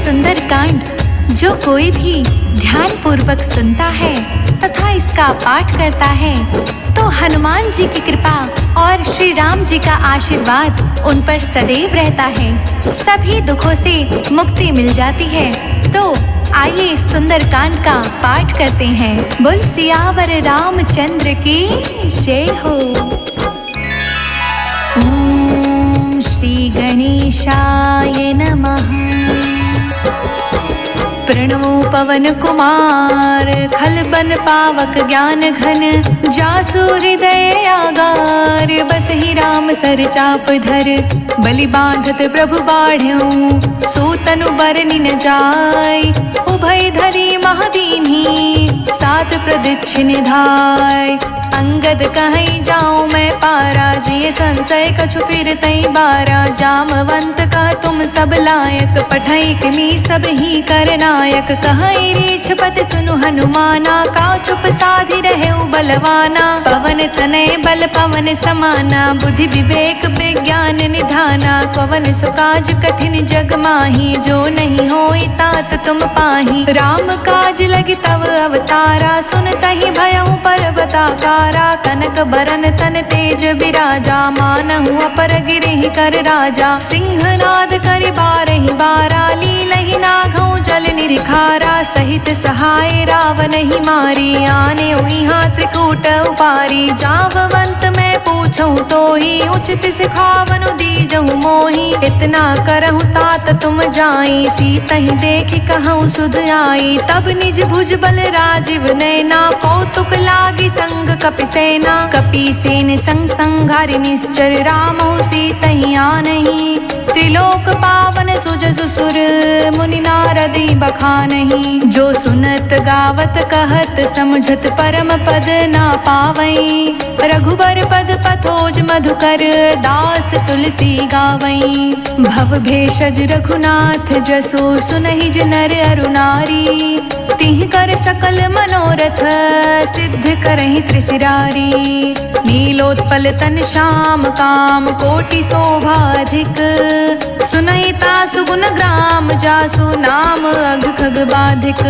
सुंदर कांड जो कोई भी ध्यान पूर्वक सुनता है तथा इसका पाठ करता है तो हनुमान जी की कृपा और श्री राम जी का आशीर्वाद उन पर सदैव रहता है। सभी दुखों से मुक्ति मिल जाती है। तो आइए सुंदर कांड का पाठ करते हैं। बोल सियावर रामचंद्र की जय हो। ओम श्री गणेशाय नमः। प्रणमो पवन कुमार खलबन पावक ज्ञान घन जासु हृदय आगार बसहि राम सर चाप धर बलि बांधत प्रभु बाढ़ऊ सो तनु बरनि न जाय उभय धरी महादीन्ही सात प्रदक्षिण धाय अंगद कहीं जाऊं मैं पारा जिय संशय कछु फिर तई बारा जामवंत का तुम सब लायक पठई किमी सब ही कर नायक कहीं रीछ पति सुनु हनुमाना का चुप साधि रहे बलवाना पवन तनय बल पवन समाना बुद्धि विवेक विज्ञान निधाना पवन सुकाज कठिन जग माही जो नहीं होई तात तुम पाही राम काज लगी तव अवतारा सुन तहि भयउ पर्वताकारा कनक बरन तन तेज बिराजा मानहु अपर गिरिहि कर राजा सिंहनाद करि बारहि बारा लीलहि नाघउ जल निरिखारा सहित सहाय रावण ही मारी आने हुई हाथ कूट उपारी जाववंत मैं पूछूं तो ही उचित सिखावनु दीजहु मोही इतना करहु तात तुम जाई सीता ही देख कहूँ सुध आई तब निज भुज बल राजीव नैना कौतुक लागी संग कपि सेना कपि सेन संग संघारि निश्चर रामो सीता ही आनहि त्रिलोक पावन सुजसु सुर मुनि नारदी बखानहि जो सुनत गावत कहत समझत परम पद ना पावई रघुबर पद पथोज मधुकर दास तुलसी गावई भव भेषज रघुनाथ जसो सुनहि नर अरु नारी तिह कर सकल मनोरथ सिद्ध करहि त्रिशिरारी नीलोत्पल तन श्याम काम कोटि शोभा अधिक सुनैता सुगुन ग्राम जासु नाम अघ खग बाधिक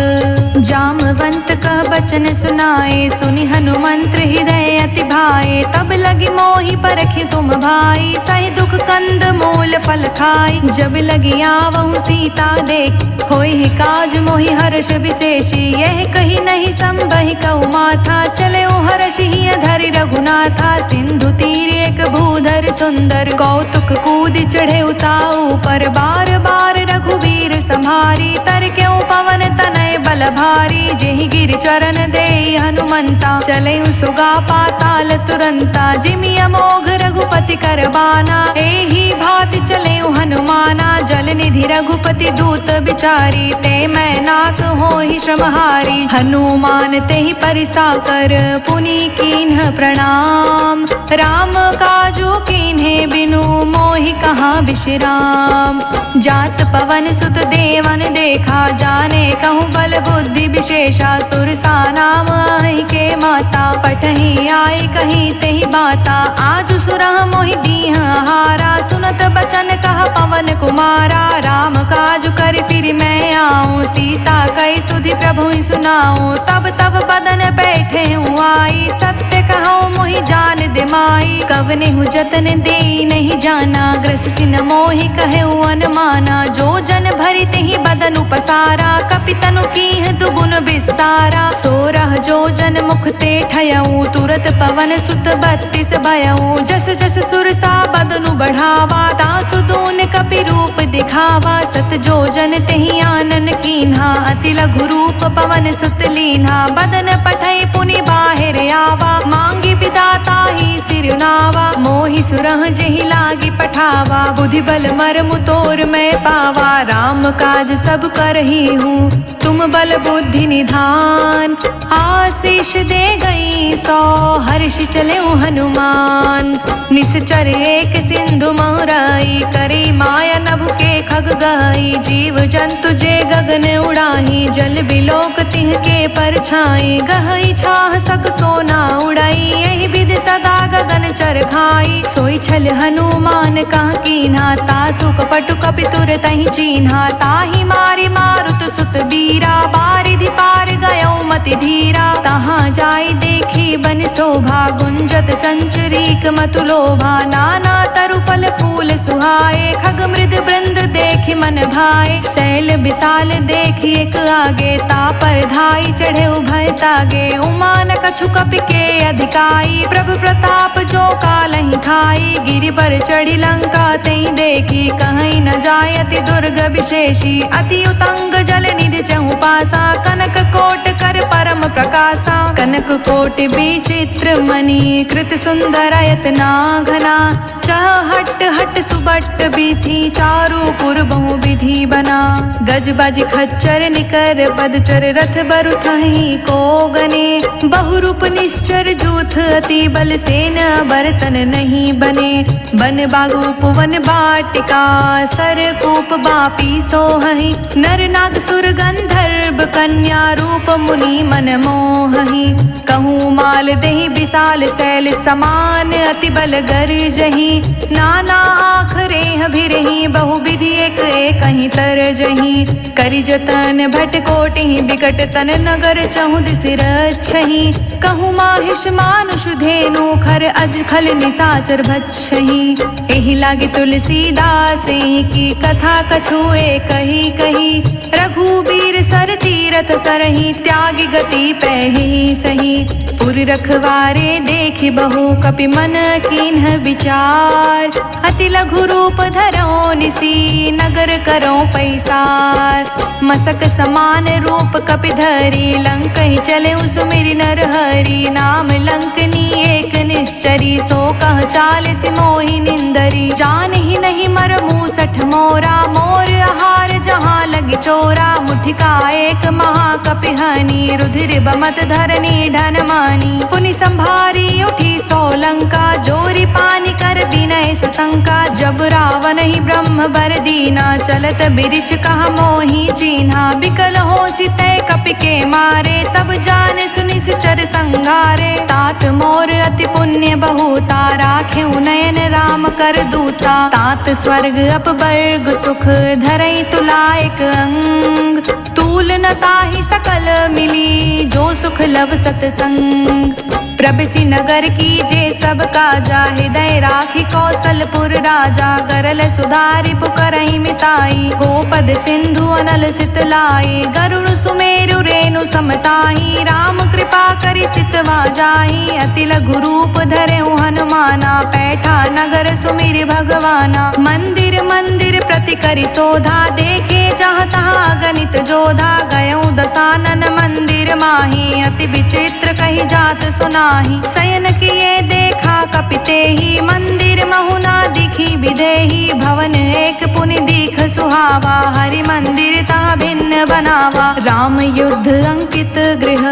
जामवंत कह बचन सुनाए सुनि हनुमंत हृदय अति भाए तब लगी मोहि परखि तुम भाई सहि दुख कंद मूल फल खाई जब लगी आवहु सीता देख होई काज मोहि हर्ष विशेषी यह कही नहीं संबहि कहु माथा चले हर्ष ही धरि रघुनाथा सिंधु तीर एक भूधर सुंदर कौतुक कूद चढ़े उताऊ पर बार बार रघुवीर संहारी तर क्यों पवन तनय बल भारी जेहि गिर चरण दे हनुमंता चले सुगा पाताल तुरंता जिमि अमोघ रघुपति करबाना एहि भाति चले हनुमाना जल निधि रघुपति दूत बिचारी ते मैं नाक होहि श्रमहारी हनुमान तेहि परिसा कर पुनि कीन्ह प्रणाम राम काजू कीन्हे बिनु मोहि कहाँ विश्राम जात पवन सुत देवन देखा जाने कहूँ बल बुद्धि विशेषा सुरसा नाम आई के माता पठही आई कहीं तेहि बाता आज सुरह मोहि दीह हारा सुनत बचन कहा पवन कुमारा राम काज कर फिर मैं आऊँ सीता कई सुधि प्रभु सुनाऊँ तब तब बदन बैठे हूँ आई सत्य कहूँ मोहि जान दिमाई कवने हूँ जतन दे नहीं जाना ग्रस सिन मोहि कहे अनुमाना जो जन भरि तिहि बदन उपसारा कपि तनु कीह दुगुन विस्तारा सोरह जो जन मुख ते ठयऊ तुरत पवन सुत 32 भयऊ जस जस सुरसा बदनु बढ़ावा तासु दून कपि रूप दिखावा सत जो जन तेहि आनन कीन्हा अति लघु रूप पवन सुत लीन्हा बदन पठई पुनि बाहिर आवा मांगी विदाता ही सिरुनावा मोहि सुरह जेहि लागी पठावा बुद्धि बल मर्म तोर मैं पावा राम काज सब करही हूँ तुम बल बुद्धि निधान आशीष दे गई सौ हर्ष चले हनुमान निश्चर एक सिंधु महराई करी माया नभ के खग गई कही जीव जंतु जे गगन उड़ाही जल बिलोक तिह के परछाई गहई छाह सक सोना उड़ाई यही विधि सदा गगन चर खाई सोई छल हनुमान कह कीन्हा तासु कपटु कपि तुर तहि चीन्हा ताहि मारी मारुत सुत बीरा बारिधि पार गयो मति धीरा तहाँ जाई देखी बन शोभा गुंजत चंचरीक मतु लोभा नाना तरु फल फूल सुहाए खग मृद वृंद देखि मन भाए शैल विशाल देखि एक आगे तापर धाई चढ़े उभय तागे उमा न कछु कपि के अधिकाई प्रभु प्रताप जो कालहि खाई गिरि पर चढ़ी लंका तई देखी कहीं न जाय अति दुर्ग विशेषी अति उतंग जल निधि चहु पासा कनक कोट कर परम प्रकाशा कनक कोटि विचित्र मणि कृत सुंदर यतना घना हट हट सुबट बीथी चारू पुर बहु विधि बना गज बाज खच्चर निकर पदचर रथ बरु थही को गने बहुरूप निश्चर जूथ अति बल सेन बर्तन नहीं बने बन बागूप वन बाटिका सर कूप बापी सोहहि नर नाग सुर गंधर्व कन्या रूप मुनि मन मोहहि कहूँ माल देहि विशाल शैल समान अति बल गर्जहि नाना आखरे भिरहि बहु विधि एक कहीं तरजहि करि जतन भट कोटि विकट तन नगर चहु दिस रक्षहि कहूँ माहिष मानुष धेनु खर अज खल निसाचर भक्षहि एहि लागे तुलसीदास की कथा कछुए कही कही रघुबीर सर तीरथ सरहि त्यागी गति पैहि सही पुर रखवारे देखि बहु कपि मन कीन्ह विचार अति लघु रूप धरो निसी नगर करो पैसार मसक समान रूप कपि धरी लंक ही चले सुमिरि नर हरि नाम लंकनी एक निश्चरी सो कह चाल सिमोहि निंदरी जान ही नहीं मर मूसठ मोरा मोर आहार जहाँ लगी चोरा मुठिका एक महाकपि हनी रुधिर बमत धरनी ढन मानी पुनि संभारी उठी सोलंका जोरी पानी कर विनय सशंका जब रावण ही ब्रह्म बर दीना चलत बिरिछ कहा मोहि चीन्हा बिकल हो सितय कपि के मारे तब जाने सुनि चर संगारे तात मोर अति पुण्य बहुता राखे नयन राम कर दूता तात स्वर्ग अपवर्ग सुख धरई तुलायक अंग तूल न ताहि सकल मिली जो सुख लव सतसंग प्रभसी नगर की जे सब काजा हृदय राखी कौशलपुर राजा करल सुधारि पुकरहि मिताई गोपद सिंधु अनल सितलाई गरुड़ सुमेरु रेणु समताही राम कृपा करि चितवा जाही अति लघु रूप धरे हनुमाना पैठा नगर सुमिर भगवाना मंदिर मंदिर प्रति करि शोधा देखे जहाँ तहाँ गणित जोधा गयो दसानन मंदिर माही अति विचित्र कही जात सुनाही शयन किए देखा कपिते ही मंदिर महुना दिखी विदेही भवन एक पुनि दीख सुहावा हरि मंदिर ता भिन्न बनावा राम युद्ध अंकित गृह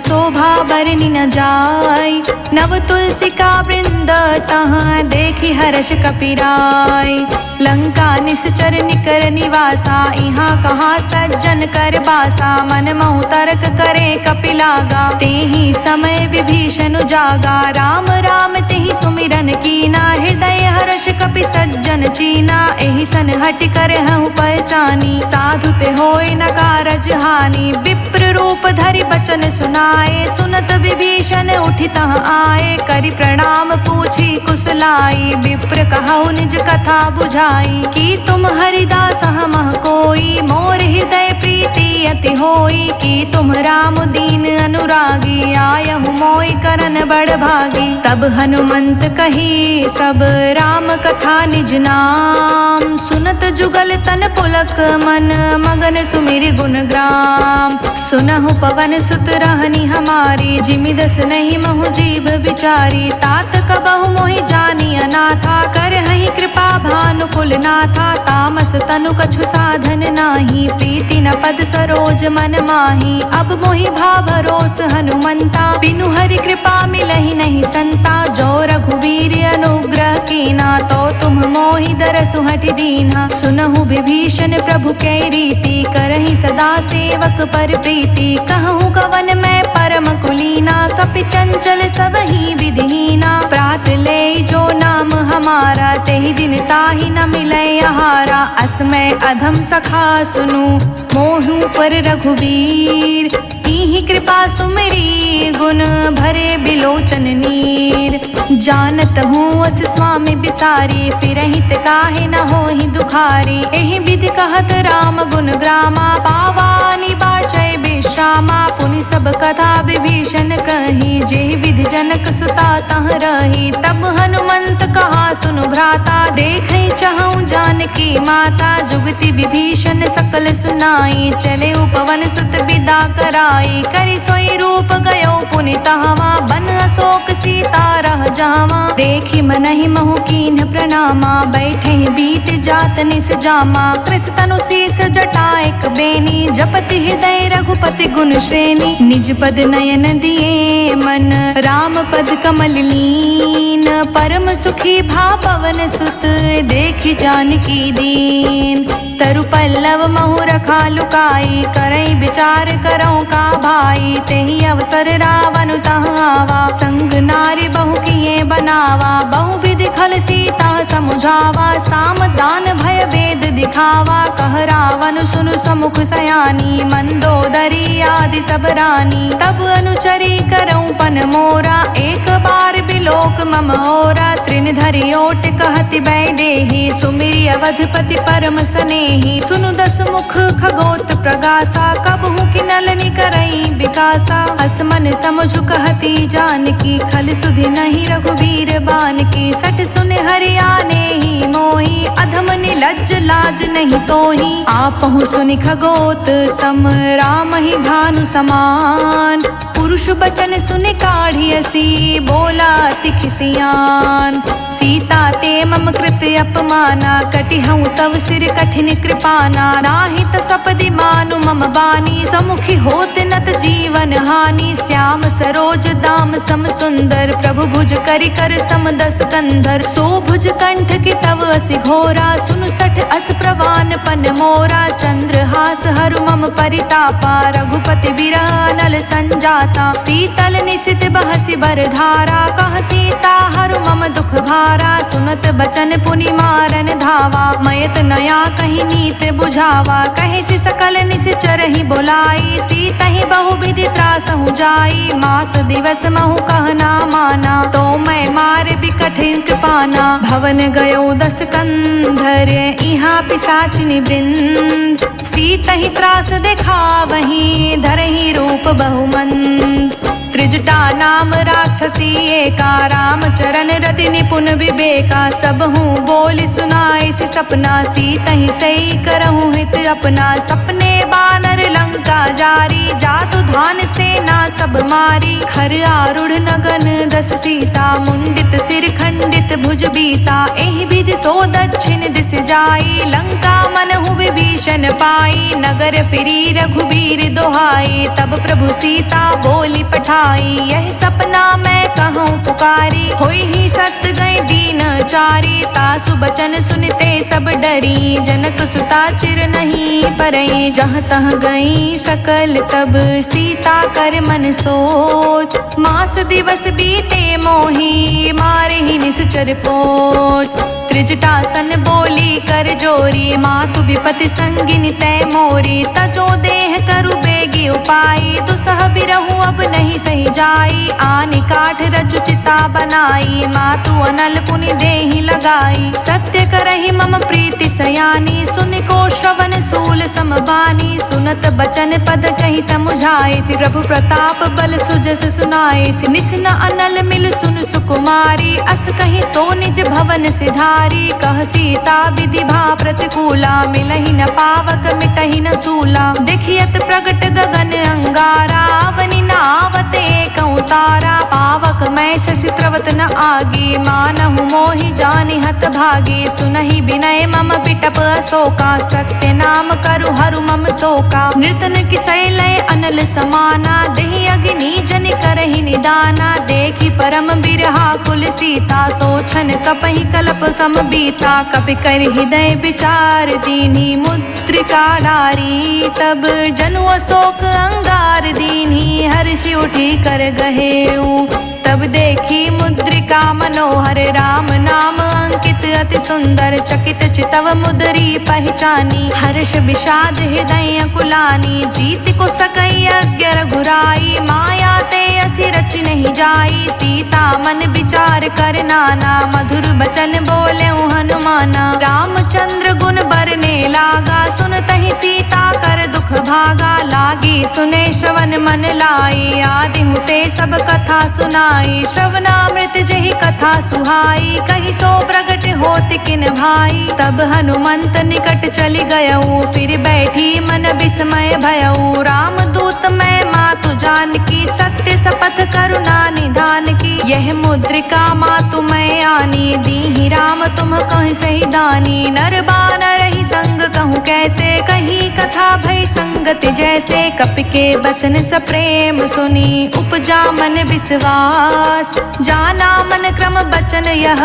शोभा बरनि न जाय नव तुलसी का वृंद तहाँ देखी हर्ष कपिराय लंका निश्चर निकर निवासा यहाँ कहाँ सज्जन कर बासा मन महु तर्क करे कपिलागा तेहि समय विभीषण जागा राम राम तेहि सुमिरन कीना हृदय हर्ष कपि सज्जन चीना एहि सन हट कर हूँ पहचानी साधु ते होय न कारज हानि विप्र रूप धरि बचन सुनाए सुनत विभीषण उठित आए करि प्रणाम पूछी कुशलाई विप्र कहु निज कथा बुझाई कि तुम हरिदास हमह कोई मोर हृदय प्रीति अति होई कि तुम राम दीन अनुरागी आयहु मोय करन बड़ भागी तब हनुमंत कही सब राम कथा निज नाम सुनत जुगल तन पुलक मन मगन सुमिर गुण ग्राम सुनहु पवन सुत रहनी हमारी जिमिदस नहीं महु जीव विचारी तात कबहु मोहि जानी अनाथा कर हहि कृपा भानुकुल नाथा तामस तनु कछु साधन नाही प्रीति न पद सरो सरोज मन माही। अब मोहि भा भरोस हनुमंता, बिनु हरि कृपा मिलहि नहीं संता। जो रघुवीर अनुग्रह कीना, तो तुम मोहि दरसु हठि दीन्हा। सुनहु विभीषण प्रभु कै रीति, करहि सदा सेवक पर प्रीति। कहूँ कवन मैं परम कुलीना, कपि चंचल सबहि विधिहीना। प्रात ले जो नाम हमारा, तेहि दिन ताहि न मिलै आहारा। असमय अधम सखा सुनु, मोहु पर रघुवीर। कीन्ही कृपा सुमिरी, गुण भरे बिलोचन नीर। जानत हूँ अस स्वामी बिसारी, फिरहित काहे न होहि दुखारी। एहि विधि कहत राम गुण ग्रामा, पावानि बाचै विश्रामा। पुनि सब कथा विभीषण कही, जेहि विधि जनक सुता तह रही। तब हनुमंत कहा सुनु भ्राता, देखै चहु जानकी माता। जुगति विभीषण सकल सुनाई, चले उपवन सुत विदा कराई। करि सोई रूप गयो पुनि तहवा, बन अशोक सीता रह जावा। देखि मनहि महु कीन्ह प्रणामा, बैठे बीत जात निस जामा। कृस तनु शीस जटा एक बेनी, जपति हृदय रघुपति गुण श्रेणी। निज पद नयन दिए मन, राम पद कमल लीन। परम सुखी भा पवन सुत, देखि जानकी दीन। तरु पल्लव महु रखा लुकाई, करई विचार करऊँ का भाई। तेहि अवसर रावण तह आवा, संग नारी बहु किए बनावा। बहु विधि खल सीता समुझावा, साम दान भय वेद दिखावा। कह रावण सुनु समुख सयानी, मंदोदरी आदि सब रानी। तब अनुचरी करऊँ पन मोरा, एक बार बिलोक मम होरा। त्रिन धरि ओट कहति बैदेही, सुमिरि अवधपति परम स्नेही। सुनु दस मुख खगोत प्रगासा, कबहु किनलनि करई विकासा। असमन समझु कहती जानकी, खल सुधि नहीं रघुवीर बानकी। सठ सुन हरियाने ही मोही, अधम निलज्ज लाज नहीं तोही। आपहु सुनि खगोत सम, राम ही भानु समान। पुरुष बचन सुनि काढ़ियसी, बोला अति खिसियान। सीता ते मम कृत अपमाना, कटिहऊँ तव सिर कठिन कृपाना। नाहित सपदि मानु मम बानी, समुखी होत नत जीवन हानि। श्याम सरोज दाम सम सुंदर, प्रभु भुज करि कर सम दस कंधर। सो भुज कंठ की तव असि घोरा, सुनु सठ अस प्रवान पन मोरा। चंद्रहास हरु मम परितापा, रघुपति बिरह नल संजाता। शीतल निशित बहसि बर धारा, कह सीता हरु मम दुख भारा। सुनत बचन पुनि मारन धावा, मयत नया कही नीत बुझावा। कहे सि सकल निश्चर ही बुलाई, सीता ही बहु विधि त्रासहु जाई। मास दिवस महु कहना माना, तो मैं मार बिकठिन कृपाना। भवन गयो दस कंधर, इहाँ पिशाचिनी वृंद। सीता ही त्रास दिखावहीं, धरहि रूप बहुमंद। त्रिजटा नाम राक्षसी एका, राम चरण रति निपुण विवेका। सब हूँ बोल सुनाए से सपना, सीता ही सही करहूँ हित अपना। सपने बानर लंका जारी, जातु धान सेना सब मारी। खर आरूढ़ नगन दस सीसा, मुंडित सिर खंडित भुज बीसा। एहि विधि सो दक्षिण दिस जाई, लंका मनहु विभीषण पाई। नगर फिरी रघुवीर दोहाई, तब प्रभु सीता बोली पठाई। यह सपना मैं कहूँ पुकारी, होई ही सत गए दीन चारी। तासु बचन सुनते सब डरी, जनक सुता चिर नहीं परई। जहाँ तह गई सकल तब, सीता कर मन सोच। मास दिवस बीते मोही, मारे ही निश्चर पोच। त्रिजटासन बोली कर जोरी, मातु विपति संगिनी तय मोरी। तजो देह करु बेगी उपाई, दुसह बिरहु अब नहीं सही जाई। आनि काठ रचु चिता बनाई, मातु अनल पुनि देहि लगाई। सत्य करहि मम प्रीति सयानी, सुनि को श्रवण सूल समबानी। सुनत बचन पद कहि समुझ समझाए सि प्रभु प्रताप बल सुजस सुनाए सि निस न अनल मिल सुन सुकुमारी अस कहीं सो निज भवन सिधारी कह सीता विधि भा प्रतिकूला मिलहि न पावक मिटहि न सूला देखियत प्रगट गगन अंगारा अवनि न आवत एक उतारा पावक मैं शशि त्रवत न आगी मानहु मोहि जानि हत भागी सुनहि विनय मम बिटप अशोका सत्य नाम करु हरु मम शोका नृतन किसै लय अनल समाना देहि अग्नि जनि करहि निदाना देखि परम बिरहा कुल सीता सोछन कपहि कल्प सम बीता कपि कर हृदय विचार दीन्ही मुद्रिका डारी तब जनु अशोक अंगार दीन्ही हर्षि उठी कर गहेऊ तब देखी मुद्रिका मनोहर राम नाम अंकित अति सुंदर चकित चितव मुद्री पहचानी हर्ष विषाद हृदय कुलानी जीत को सकई अज्ञ रघुराई माया ते असि रच नहीं जाई सीता मन विचार कर नाना मधुर बचन बोले हनुमाना रामचंद्र गुण बरने लागा सुनतहि सीता कर दुख भागा लागी सुने श्रवण मन लाई आदि हुते सब कथा सुनाई श्रवणामृत जहि कथा सुहाई कहि सो प्रगट होत किन भाई तब हनुमंत निकट चली गयऊ फिर बैठी मन विस्मय भयऊ राम दूत मैं मातु जानकी सत्य शपथ करुणा निधान की यह मुद्रिका मातु मैं आनी दीहि राम तुम कह सही दानी नर बानर ही संग कहूँ कैसे कहीं कथा भई संगत जैसे कपि के बचन सप्रेम सुनी उपजा मन विश्वास जाना मन क्रम बचन यह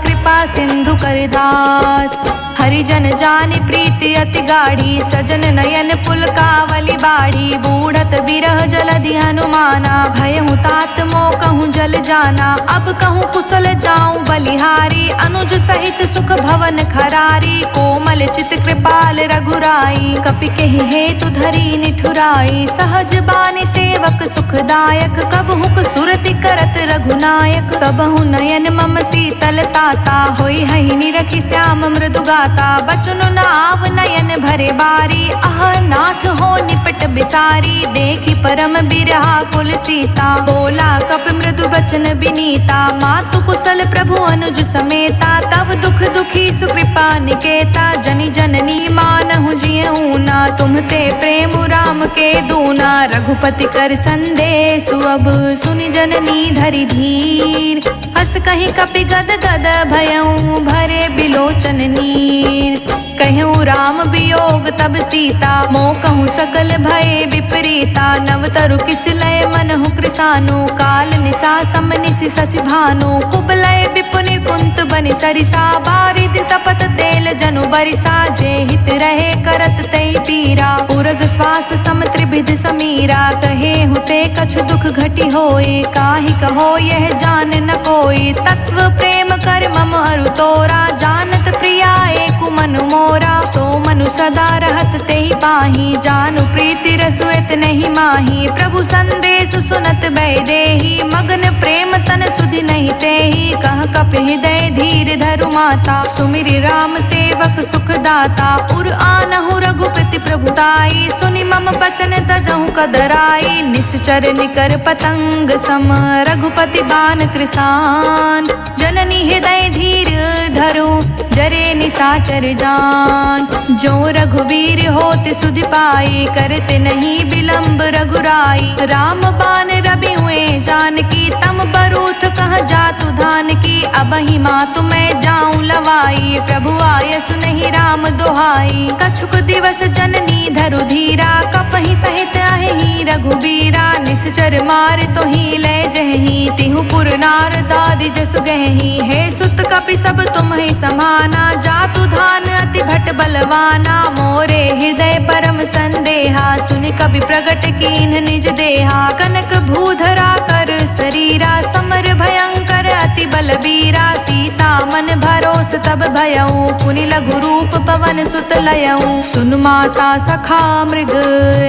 कृपा सिंधु कर दास हरिजन जानि प्रीति अति गाढ़ी सजन नयन पुलकावली बाढ़ी बूढ़त बिरह जलधि हनुमाना भयहु तात मोह कहूँ जल जाना अब कहूँ कुशल जाऊं बलिहारी अनुज सहित सुख भवन खरारी कोमल चित कृपाल रघुराई कपि केहि हेतु धरी निठुराई सहज बानी सेवक सुखदायक कबहुक सुरति करत रघुनायक कबहु नयन मम शीतल ताता होई हहि निरखि श्याम मृदु गाता बचनु नाव नयन भरे बारी आह नाथ हो निपट बिसारी देखि परम बिरहा कुल सीता बोला कप मृदु बचन बिनीता मातु कुशल प्रभु अनुज समेता तब दुख दुखी सुकृपा निकेता जनि जननी मानहु जियऊ ना तुमते प्रेम राम के दूना रघुपति कर संदेशु अब सुनि जननी धरि धीर हस कहीं कपि गद गद भयऊ भरे बिलोचन नीर कहूँ राम वियोग तब सीता मोह कहूँ सकल भय विपरीता नवतरु किस लय मनहु कृसानु काल निशा समनिसि शशि भानु कुबलय विपुनि कुंत बनि सरिसा बारिद तपत तेल जनु बरिसा जे हित रहे करत तई पीरा उरग श्वास सम त्रिभिद समीरा कहे हुते कछु दुख घटी होए काहि कहो यह जान न कोई तत्व प्रेम कर मम हरु तोरा जानत प्रिया एक मन मोरा सो मनु सदा रहत तेहि पाही जानु प्रीति रसुएत नहीं माही प्रभु संदेश सुनत भय देहि मगन प्रेम तन सुधि नहीं तेहि कह कपि हृदय धीर धरु माता सुमिरि राम सेवक सुख दाता उर आनहु रघुपति प्रभुताई सुनि मम बचन तजहु कदराई निश्चर निकर पतंग सम रघुपति बान कृसान जननी हृदय धीर धरु जरे निशाचर जान जो रघुवीर होत सुधि पाई करते नहीं विलंब रघुराई राम बान रवि हुए जानकी तम बरूथ कह जातु धान की अब ही मातु मैं जाऊं लवाई प्रभु आय सुनहि राम दोहाई कछुक दिवस जननी धरु धीरा कपहि सहित अहि रघुबीरा निश्चर मार तो ही ले जहि तिहु पुर नार दादि जसु गहि हे सुत कपि सब तुम ही समाना जातु धान अति भट बलवाना मोरे हृदय परम संदेहा सुनि कवि प्रगट कीन्ह निज देहा कनक भूधरा कर शरीरा समर भयंकर अति बलबीरा सीता मन भरोस तब भयऊ पुनि लघु रूप पवन सुत लयऊ सुन माता सखा मृग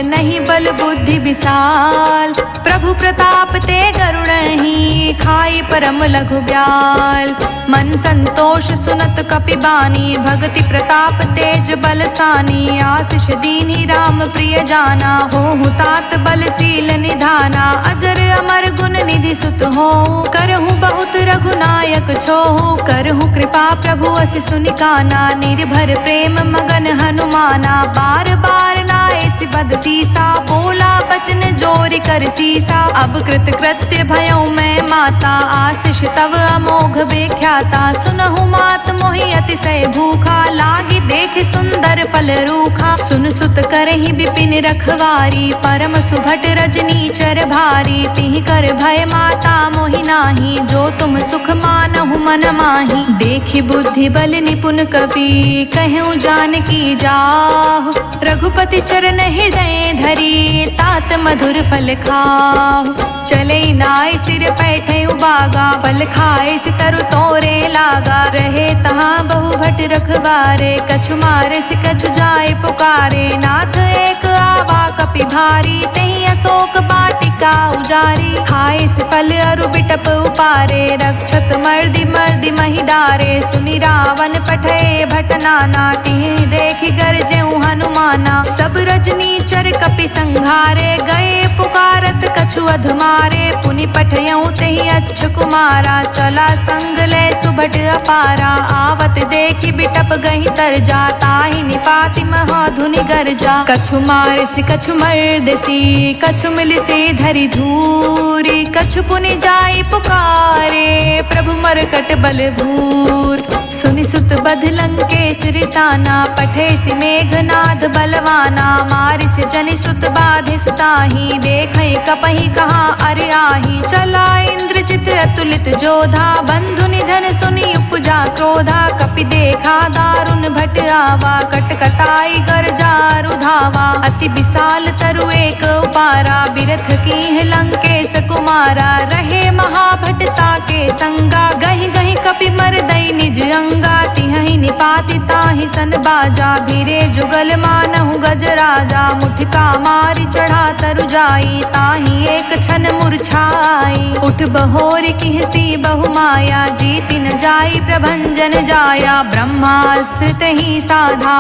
नहीं बल बुद्धि विशाल प्रभु प्रताप ते गरुड़हि खाई परम लघु ब्याल मन संतोष सुनत कपि कपि बानी, भगति प्रताप तेज बलसानी, आशीष दीनी राम प्रिय जाना, होहु तात बलशील निधाना, अजर अमर गुण निधि सुत होहु, करहु बहुत रघुनायक छोहु, करहु कृपा प्रभु अस सुनिकाना, निर्भर प्रेम मगन हनुमाना, बार बार नाए बद सीसा, बोला बचन जोरि कर सीसा, अब कृत कृत्य भयउ मैं माता, आशीष तव अमोघ बेख्याता, सुनहु मात मोहि अतिशय भूखा, लागी देख सुंदर फल रूखा, सुन सुत करहि विपिन रखवारी, परम सुभट रजनी चर भारी, तिहि कर भय माता मोहि नाही, जो तुम सुख मानहु मन माही, देखि बुद्धि बल निपुण कपि, कहूँ जानकी जाहु, रघुपति चरण हृदय धरी, तात मधुर फल खाहु, चले नाय सिर पैठे उबागा, फल खाए सितरु तोरे लागा, रहे तहाँ बहु भट रखवारे, कछु मारे से कछु जाए पुकारे, नाथ एक आवा कपि भारी, तही अशोक बाटिका उजारी, खाए से फल अरु बिटप उपारे, रक्षत मर्दि मर्दि महि डारे, सुनि रावण पठे भट नाना, तिहि देखि गरजेउ हनुमाना, सब रजनी चर कपि संघारे, गए पुकारत कछु अधमारे, पुनि पठयउ तेहि अच्छ कुमारा, चला संग ले सुभट अपारा, आवत देखि बिटप गहि तरजा, ताहि निपाति महाधुनि गरजा, कछु मारसि कछु मर्दसी, कछु मिलिसि धरि धूरी, कछु पुनि जाई पुकारे, प्रभु मरकट बल भूर, सुनि सुत बध लंकेश रिसाना, पठे सि मेघनाद बलवाना, मारिस जनि सुत बाधे सुताही, देखै कपहि कहाँ अरे आही, चला इंद्रजित अतुलित जोधा, बंधु निधन सुनि उपजा क्रोधा, कपि देखा दारुण भट आवा, कटकटाई गरजा रुधावा, अति विशाल तरु एक उपारा, बिरथ कीन्ह लंकेश कुमारा, रहे महाभटता के संगा, गहि गहि कपि मरदई निज अंगा, तिहि निपाति ताहि सन बाजा, भीरे जुगल मानहु गजराजा, मुठिका मारि चढ़ा तरु जाई, ताहि एक क्षण मूर्छाई, उठ बहोरि किहसी बहु माया, जीति न जाई प्रभंजन जाया, ब्रह्मास्त्र तहि साधा,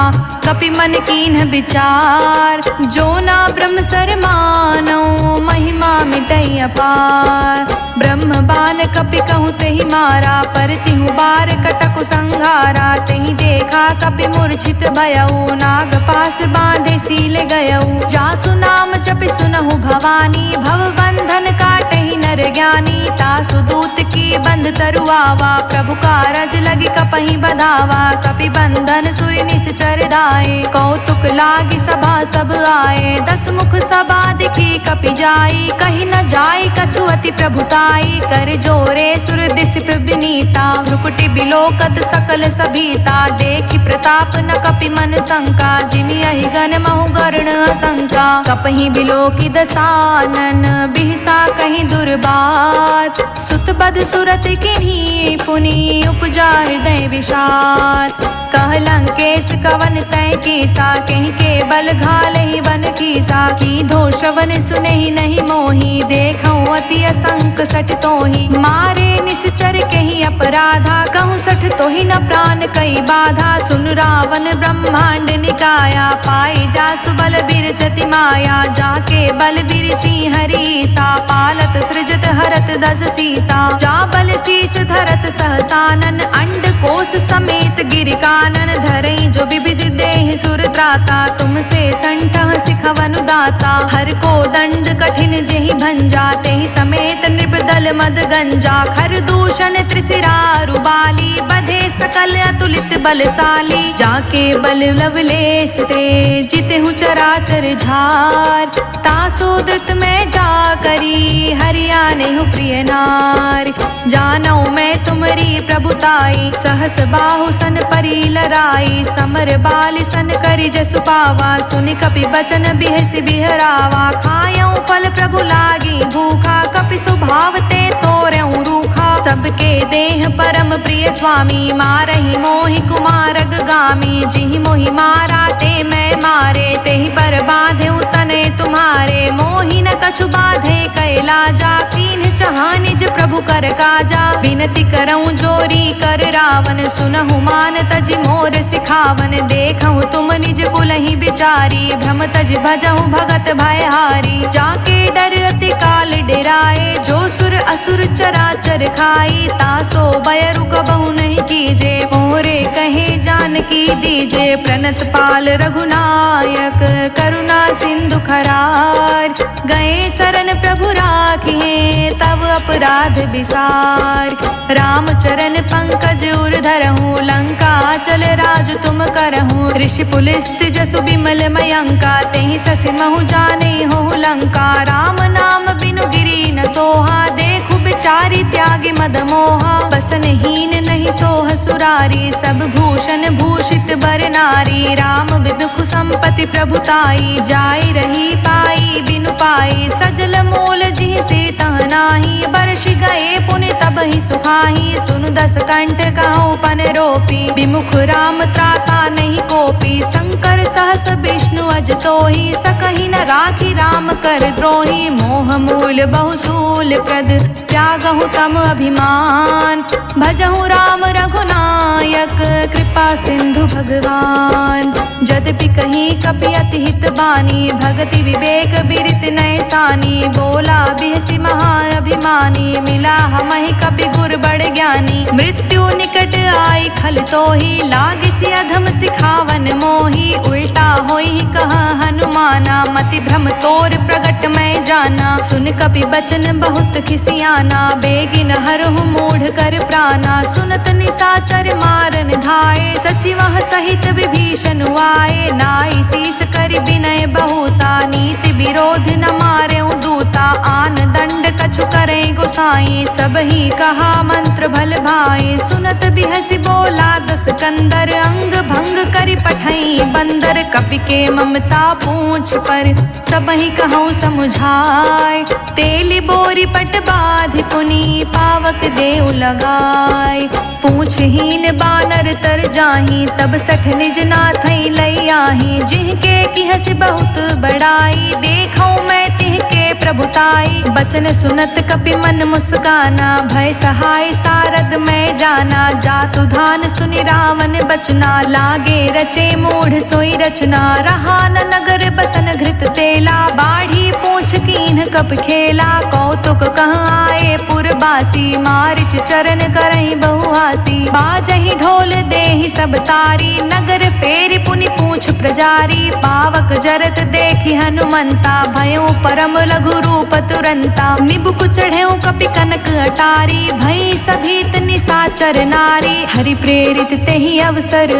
कपि मन कीन्ह विचार, जो ना ब्रह्म सर मानो, महिमा मिटई अपार, ब्रह्म बान कपि कहूँ तेहि मारा, पर तिहु बार कटकु संघारा, तेहि देखा कपि मूर्छित भयउ, नाग पास बांधे सील गयउ, जासु नाम जपि सुनहु भवानी, भव बंधन काटहि नर ज्ञानी, तासु दूत की बंध तरुआवा, प्रभु कारज लगी कपहि बधावा, कपि बंधन सुरि निश्चर दाए, कौतुक लागी सभा सब आए, दस मुख सभा दिखी कपि जाई, कहि न जाई कछु अति प्रभुताई, कर जोरे सुर दिस विनीता, भ्रुकुटि बिलोकत सकल सभीता, देखि प्रताप न कपि मन शंका, जिमि अहि गण महु गरुण असंका, कपहि बिलोकि दसानन, बिहसा कहि दुर्बात, सुत बध सुरत किन्ही, पुनि उपजा हृदय विषाद, कह लंकेश कवन तय कीसा, कहीं के बल घालहि बन कीसा, की धो श्रवण सुनहि नहीं मोही, देखऊँ अति असंक सठ तोहि, मारे निश्चर कहीं अपराधा, कहूँ सठ तोहि न प्राण कई बाधा, सुन रावण ब्रह्मांड निकाया, पाई जासु बल बिरचति माया, जाके बल बिरची हरीसा, पालत सृजत हरत दस सीसा, जा बल शीस धरत सहसानन, अंड कोश समेत गिर कानन, धरई जो विविध देह सुर त्राता, तुमसे संठह सिखवनु दाता, हर को दंड कठिन जेहि भंजा, तेहि समेत नृपदल मद गंजा, खर दूषण त्रिशिरा रुबाली, बधे सकल अतुलित बलशाली, जाके बल लवलेश ते जितहु चराचर झार, तासो द्रुत में जा करी, हरियानेहु प्रिय नार, जानौ मैं तुमरी प्रभुताई, सहस बाहु सन परी लराई, समर बाल सन करि जसु पावा, सुनि कपि बचन बिहसि बिहरावा, खायऊ फल प्रभु लागी भूखा, कपि स्वभाव ते तोरऊ रूखा, सबके देह परम प्रिय स्वामी, मारहि मोहि कुमारग गामी, जिहि मोहि मारा ते मैं मारे, तेहि पर बाधेउ तने तुम्हारे, मोहि न कछु बाधे कैला जा, कीन्ह चहा निज प्रभु प्रभु कर काजा। विनती करऊं जोरी कर रावण, सुनहु मान तज मोर सिखावन। देखऊं तुम निज कुलहि बिचारी, भ्रम तज भजहु भगत भयहारी। जाके डर अति काल डेराए, जो सुर असुर चराचर खाई। तासो भय रुक बहु नहीं कीजे, मोरे कहे जानकी दीजे। प्रणत पाल रघुनायक, करुणा सिंधु खरार। गए शरण प्रभु राखिए, तब अपराध विसार। राम चरण पंकज उर धरहूँ, लंका चल राज तुम करहूँ। ऋषि पुलिस्त जसु बिमल मयंका, तेहि ससि महु जाने हो लंका। राम नाम बिनु गिरि न सोहा, देखु बिचारी त्यागी मद मोहा। बसनहीन नहीं सोह सुरारी, सब भूषण भूषित बर नारी। राम विमुख संपत्ति प्रभुताई, जाय रही पाई बिनु पाई। सजल मूल जिहि से तह नाही, बरष गए पुनि तब ही सुखाही। सुनु दस कंठ कहूँ पन रोपी, विमुख राम त्राता नहीं कोपी। शंकर सहस विष्णु अज तोहि, सकहि न राखी राम कर द्रोही। मोह मूल बहुसूल प्रद, त्यागहु तम अभिमान। भजहु राम रघुनायक, कृपा सिंधु भगवान। यद्यपि कहीं कपि अति हित बानी, भगति विवेक बिरित नय सानी। बोला बिहसि महा अभिमानी, मिला हमहि कपि गुर बड़ ज्ञानी। मृत्यु निकट आई खल तोहि, लागिसि अधम सिखावन मोहि। उल्टा होई कह हनुमाना, मति भ्रम तोर प्रगट मैं जाना। सुन कपि बचन बहुत खिसियाना, बेगिन हरहु मूढ़ कर प्राणा। सुनत निशाचर मारन धाये, सचिवह सहित विभीषण आए। नाई शीस करि विनय बहुता, नीति विरोध न मारे दूता। आन दंड कछु करे गोसाई, सब ही कहा मंत्र भल भाई। सुनत बिहसि बोला दस कंदर, अंग भंग करि पठई बंदर। कपि के ममता पूछ पर, सब ही कहूँ समुझाय। तेली बोरी पट बाधि पुनि, पावक देव लगाय। पूछहीन बानर तर जाही, तब सठ निज नाथई लई आही। जिनके किहसि बहुत बड़ाई, देखऊं मैं तिहके प्रभुताई। बचन सुनत कपि मन मुस्काना, भय सहाय सारद मैं जाना। जातु धान सुनि रावण बचना, लागे रचे मूढ़ सोई रचना। रहा न नगर बसन घृत तेला, बाढ़ी पूछ कीन्ह कप खेला। कौतुक कह आए पुरबासी, मारिच चरण करहि बहुहासी। बाजहि ढोल देहि सब तारी, नगर फेरि पुनि पूछ प्रजारी। पावक जरत देखि हनुमंता, भयो परम लघु रूप तुरंता। निबुक चढ़ेऊ कपि कनक अटारी, भई सभीत निशाचर नारी। हरि प्रेरित तेहि अवसर,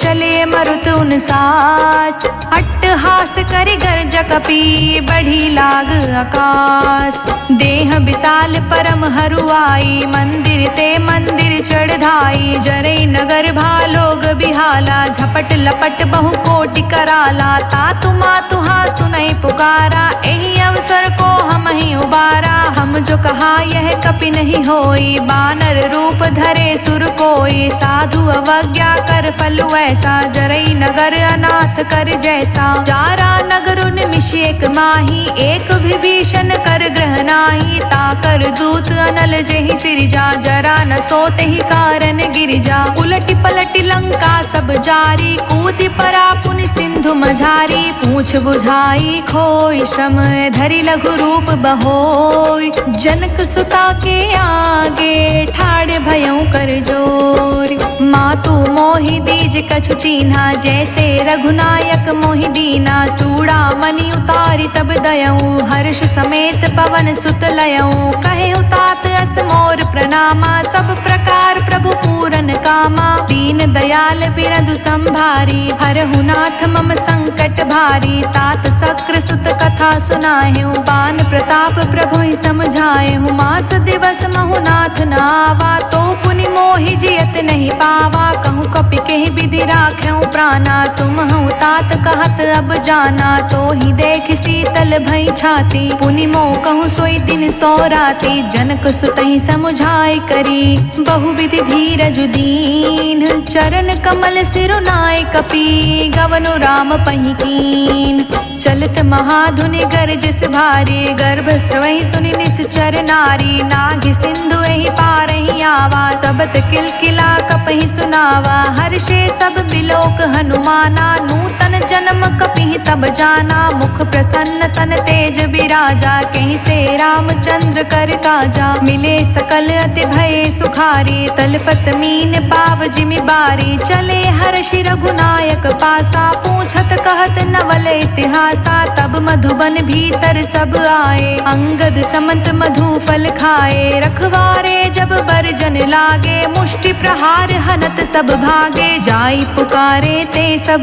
चले मरुत उन साच। अट्टहास करि गर्ज कपि, बढ़ी लाग आकाश। देह विशाल परम हरुआई, मंदिर ते मंदिर चढ़ाई। जरई नगर भालोग बिहाला, झपट लपट बहु कोटि कराला। तातु मातुहा सुनई पुकारा, एहि अवसर को हम ही उबारा। हम जो कहा यह कपि नहीं होई, बानर रूप धरे सुर कोई। साधु अवज्ञा कर फल ऐसा, जरई नगर अनाथ कर जैसा। जारा नगर निमिष एक माही, एक विभीषण कर ग्रह नाही। ताकर दूत अनल जेहि सिरजा, जरा न सोते ही कारण गिरिजा। उलटि पलटि लंका सब जारी, कूदि परा पुनि सिंधु मझारी। पूछ बुझाई खोई श्रम, धरि लघु रूप बहोर। जनक सुता के आगे, ठाड़ भयउ कर जोर। मातु मोहि दीज कछु चीन्हा, जैसे रघुनायक मोहि दीना। चूड़ा मणि उतारी तब दयऊ, हर्ष समेत पवन सुत लयऊ। कहे तात अस मोर प्रणामा, सब प्रकार प्रभु पूरन कामा। दीन दयाल बिरदु संभारी, हरहु नाथ मम संकट भारी। तात शक्र सुत कथा सुनाएहु, बान प्रताप प्रभु ही समझाएहु। मास दिवस महु नाथ न आवा, तो पुनि मोहि जियत नहीं पावा। कहूँ कपि केहि विधि राखेउ प्राणा, तुम हूँ तात कहत अब जाना। तो ही देख शीतल भई छाती, पुनि मोह कहूँ सोई दिन सो राती। जनक सुतहि समुझाई करी, बहुविधि धीरज दीन। चरण कमल सिरुनाय कपि, गवनु राम पहि कीन। चलत महाधुनि गरजस भारी, गर्भ स्रवहि सुनि निश्चर नारी। नाग सिंधु एहि पारहि आवा, तबत किलकिला कपहि सुनावा। हर्षे सब बिलोक हनुमाना, नूतन जन्म कपिहि तब जाना। मुख प्रसन्न तन तेज बिराजा, कहीं से रामचंद्र कर काजा। मिले सकल अति भय सुखारी, तलफत मीन पाव जिमि बारी। चले हर्षि रघुनायक पासा, पूछत कहत नवल इतिहासा। तब मधुबन भीतर सब आए, अंगद समंत मधु फल खाए। रखवारे जब बरजन लागे, मुष्टि प्रहार हनत सब भागे। जाई पुकारे ते सब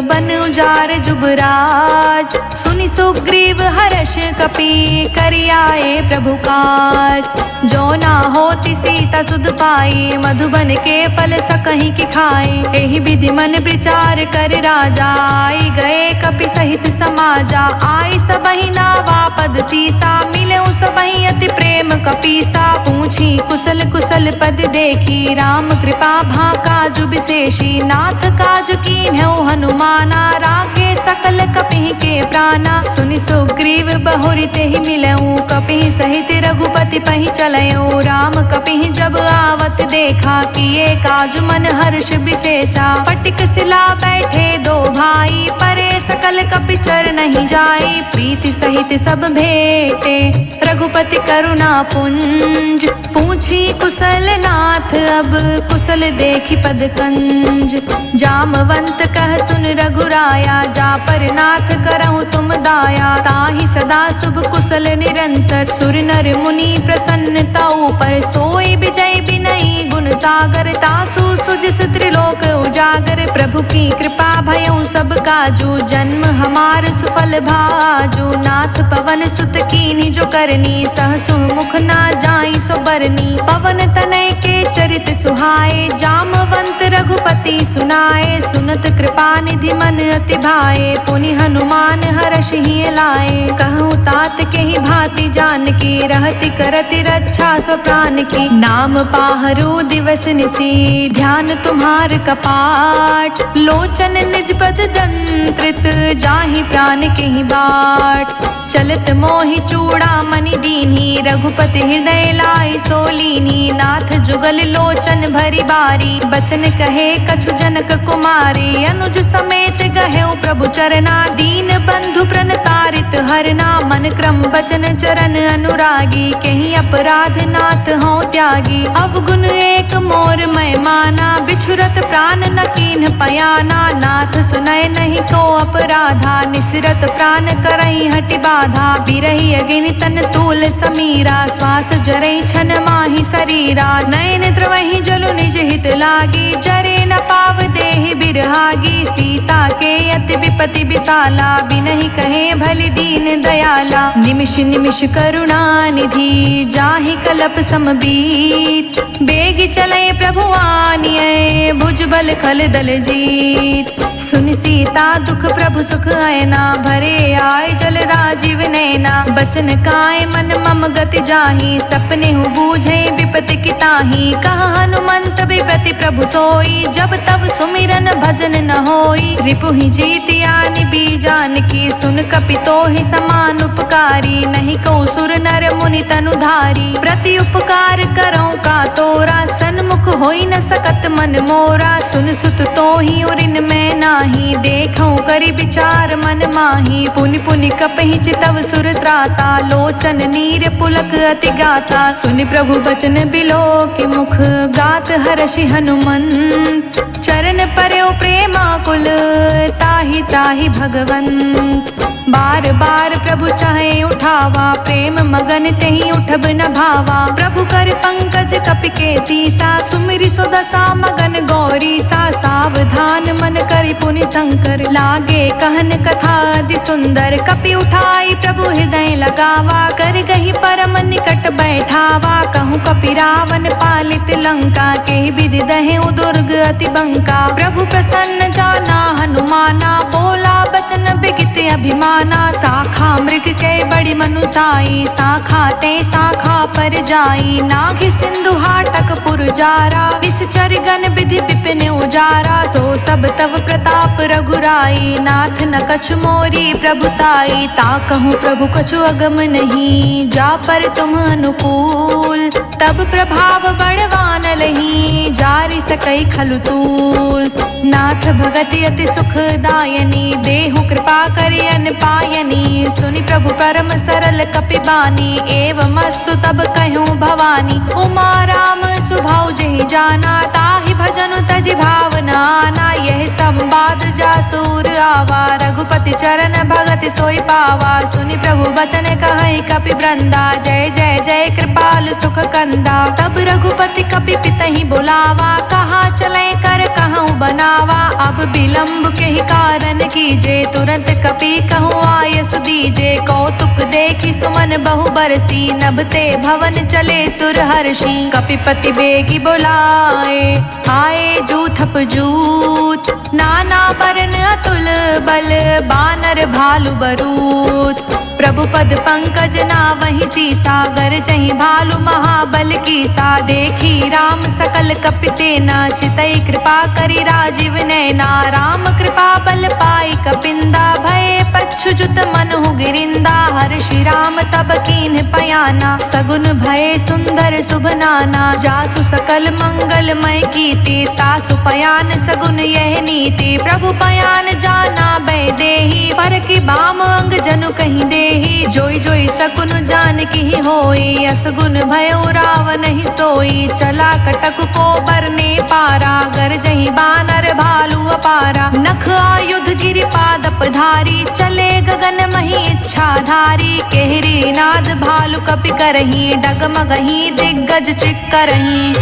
बन उजार जुबराज, सुनि सुग्रीव हर्ष कपि करि आए प्रभु काज। जो ना होती सीता सुध पाई, मधुबन के फल सकहि कि खाई। एहि विधि मन विचार कर राजा, आई गए कपि सहित समाजा। आई सबहि नावा पद सीसा, मिले सबहि अति प्रेम कपीसा। पूछी कुशल कुशल पद देखी, राम कृपा भा काजु विशेषी। नाथ काजु कीन्हउ हनुमाना, राखे सकल कपिहि के प्राणा। सुनि सुग्रीव बहुरि तेहि मिलऊ, कपिहि सहित रघुपति पहि चलऊ। राम कपिहि जब आवत देखा, किए काजु मन हर्ष विशेषा। फटिक सिला बैठे दो भाई, परे सकल कपि चर नहीं जाई। प्रीति सहित सब भेटे, रघुपति करुणा पुंज। पूछी कुशल नाथ अब, कुशल देखी पद कंज। जामवंत कह सुन रघुराया, जा पर नाथ करहु तुम दाया। ताहि सदा शुभ कुशल निरंतर, सुर नर मुनि प्रसन्नता ऊपर। सोई विजय बिनई गुण सागर, तासु सुजिस त्रिलोक उजागर। प्रभु की कृपा भयउ सब काजू, जन्म हमार सुफल भाजू। नाथ पवन सुत कीन्ही जो करनी, सहसु मुख ना जाई सो बरनी। पवन तनय के चरित सुहाए, जामवंत रघुपति सुनाए। सुनत कृपा निधि मन अति भाए, पुनि हनुमान हर्षहि लाए। कहूँ तात के ही भांति जान की, रहति करति रक्षा सो प्राण की। नाम पाहरु दिवस निसी, ध्यान तुम्हार कपाट। लोचन निज पद जंत्रित, जाहि प्राण के ही बाट। चलत मोहि चूड़ा मणि दीन्ही, रघुपति हृदय लाई सोलीनी। नाथ जुगल लोचन भरी बारी, बचन कहे कछु जनक कुमारी। अनुज समेत गहेउ प्रभु चरना, दीन बंधु प्रणतारित हरना। मन क्रम बचन चरण अनुरागी, कहीं अपराध नाथ हो त्यागी। अवगुण एक मोर मैं माना, बिछुरत प्राण न कीन्ह पयाना। नाथ सुनय नहीं को अपराधा, निसरत प्राण करहि हटि बाधा। बिरहि अगिनि तन तूल समीरा, श्वास जरई छन माहि शरीरा। नयन द्रवहि जलु निज हित लागी, जरे न पाव देहि बिरहागी। सीता के अति विपति विशाला, बिनहि कहे भलि दीन दयाला। निमिष निमिष करुणा निधि, जाहि कलप समबीत। बेग चले प्रभु आनिए, भुजबल खल दल जीत। सुनि सीता दुख प्रभु सुख आयना, भरे आय जल राजीव नैना। बचन काय मन मम गति जाहि, सपने हु बूझे विपति की ताहि। कहा हनुमंत विपति प्रभु सोई, जब तब सुमिरन भजन न होई। रिपुहि जीतिया निबी जानकी, सुन कपि तोहि समान उपकारी। नहीं को सुर नर मुनि तनुधारी, प्रति उपकार करौ का तोरा। सन्मुख होई न सकत मन मोरा, सुन सुत तोहि उरिन में नाही। देखौ करि विचार मन माही, पुनि पुनि कपहि चितव सुर त्राता। लोचन नीर पुलक अति गाथा, सुनि प्रभु बचन बिलोकि मुख। गात हर्षि हनुमंत, चरण पर्यो प्रेमाकुल। ताहि त्राहि भगवंत, बार बार प्रभु चाहे उठावा। प्रेम मगन तेहि उठब न भावा। प्रभु कर पंकज कपि के सीसा, सुमिरि सो दशा मगन गौरी सा। सावधान मन करि पुनि शंकर, लागे कहन कथा अति सुंदर। कपि उठाई प्रभु हृदय लगावा, कर गहि परम निकट बैठावा। कहूँ कपि रावण पालित लंका, के विधि दहेउ दुर्ग अति बंका। प्रभु प्रसन्न जाना हनुमाना, बोला बचन गित अभिमाना। शाखा मृग के बड़ी मनुसाई, शाखा ते शाखा पर जाई। नाग सिंधु हाटक पुरजारा, निश्चर गण विधि विपिन उजारा। तो सब तव प्रताप रघुराई, नाथ न कछु मोरी प्रभुताई। ताकहु प्रभु कछु अगम नहीं, जा पर तुम अनुकूल। तब प्रभाव बड़वान लही, जारि सकई खलु तूल। नाथ भगति अति सुखदायनी, देहु कृपा करि अन पायनी। सुनि प्रभु परम सरल कपिबानी, एवमस्तु तब कहूँ भवानी। उमा राम सुभाउ जेहि जाना, ताहि भजनु तजि भावना आना। यह संवाद जासूर आवा, रघुपति चरण भगति सोई पावा। सुनि प्रभु बचन कहई कपि वृंदा, जय जय जय कृपाल सुख कंदा। तब रघुपति कपि पितहि बुलावा, कहाँ चले कर कहूँ बनावा। अब विलम्ब के ही कारण कीजे, तुरंत कपि कहूँ आय सुदीजे। कौतुक देखी सुमन बहु बरसी, नभते भवन चले सुर हर्षि। कपिपति बेगी बुलाए, आए जूथप जूत। नाना बरन अतुल बल, बानर भालु बरूत। प्रभु पद पंकज नावहि सीसा, गरजहि भालु महाबल कीसा। देखी राम सकल कपि सेना, चितई कृपा करि राजीव नैना। राम कृपा बल पाई कपिंदा, भय पच्छुजुत मनहु गिरिंदा। हर्षि राम तब कीन्ह पयाना, सगुन भय सुंदर शुभ नाना। जासु सकल मंगलमय कीर्ति, तासु पयान सगुन यह नीति। प्रभु पयान जाना बै देहि, फरकि बाम अंग जनु कहीं देहि। जोई जोई सकुन जान की होई, असगुन भयो रावण ही सोई। चला कटक को बरने पारा, गरजहि बानर भालु अपारा। नख आयुध गिरि पादप धारी, चले गगन मही इच्छाधारी। केहरी नाद भालु कपि करही, डगमगही दिग्गज चिक्करही।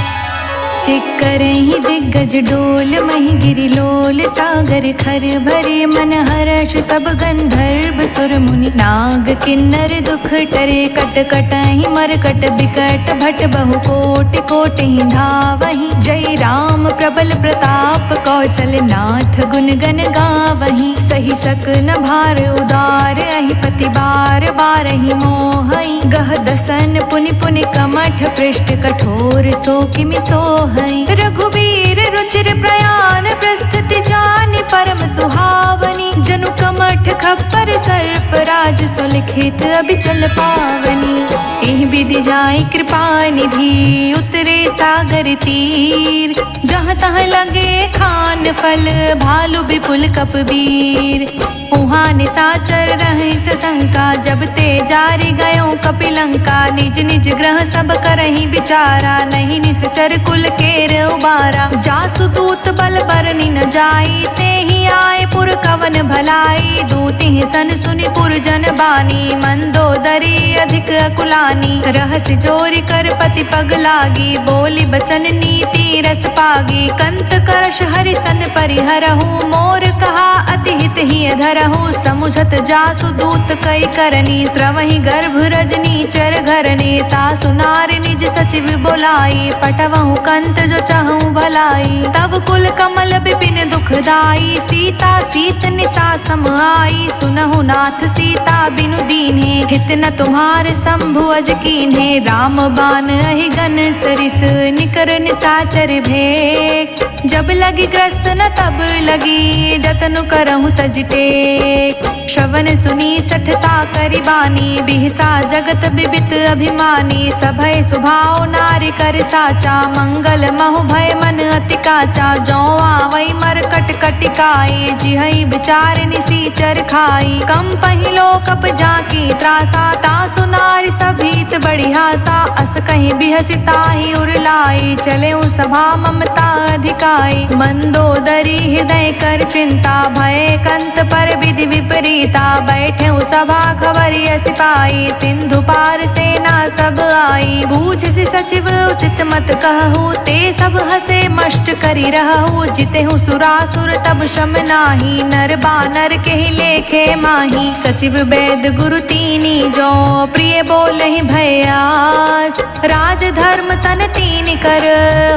चिक्करहि दिग्गज डोल, मही गिरि लोल। सागर खर भरे मन हर्ष, सब गंधर्व सुर मुनि। नाग किन्नर दुख टरे, कट कटहि मरकट बिकट। भट बहु कोटि कोटि धावहि, जय राम प्रबल प्रताप। कौशल नाथ गुण गण गावहि, सही सकन भार उदार। अहिपति बार बारहि मोहई, गह दसन पुनि पुनि कमठ। पृष्ठ कठोर सो किमि सोहई। रघुबीर रुचिर प्रयाण, प्रस्तुति जानि परम सुहावनी। जनु कमठ खप्पर सर्प राज, सुलिखित अभिचल पावनी। एहि विधि जाई कृपा निधि, उतरे सागर तीर। जहाँ तहाँ लगे खान फल, भालु विपुल कपबीर। उहाँ निशाचर रहे सशंका, जब ते जारि गयो कपिलंका। निज निज ग्रह सब करहि विचारा, नहीं निश्चर कुल केर उबारा। जासु दूत बल बरनि न जाई, तेहि आए पुर कवन भलाई। दूति सन सुनि पुर जन बानी, मंदोदरी अधिक अकुलानी। रहस्य चोरी कर पति पग लागी, बोली बचन नीति रस पागी। कंत करश हरि सन परिहरहु, मोर कहा अति हित ही धरहु। समुझत जासु दूत कई करनी, स्रवहि गर्भ रजनी चर घरनी। तासु नारि निज सचिव बोलाई, पटवहु कंत जो चाहूं भलाई। तब कुल कमल विपिन दुखदाई, सीता सीत निसा सम आई। सुनहु नाथ सीता बिनु दीन्हे, हित न तुम्हार शंभु अज कीन्हे। राम बान अहि गन सरिस, निकर निसाचर भेक। जब लगी ग्रस्त न तब लगी, जतनु करहु तज टेक। श्रवण सुनी सठता करि बानी, बिहसा जगत बिबित अभिमानी। सभय सुभाव नारि कर साचा, मंगल महु भय मन अति काचा। जौ आवै मरकट कटिकाई, जिहै विचार निसीचर खाई। कम पहिलो कप जाकी त्रासा, तासु नारि सभीत बड़ी हासा। अस कहीं बिहसिताहि उरलाई, चले सभा ममता अधिकाई। मंदोदरी हृदय कर चिंता, भय कंत पर विधि विपरीता। बैठे सभा खबरिय सिपाही, सिंधु पार सेना सब आई। बूझ सचिव उचित मत कहूँ, ते सब हसे मष्ट करी रहूँ। जितेहु सुरासुर तब शम नाही, नर बानर नर के ही लेखे माही। सचिव वैद गुरु तीनी जो प्रिय बोलहि भयास। राज धर्म तन तीन कर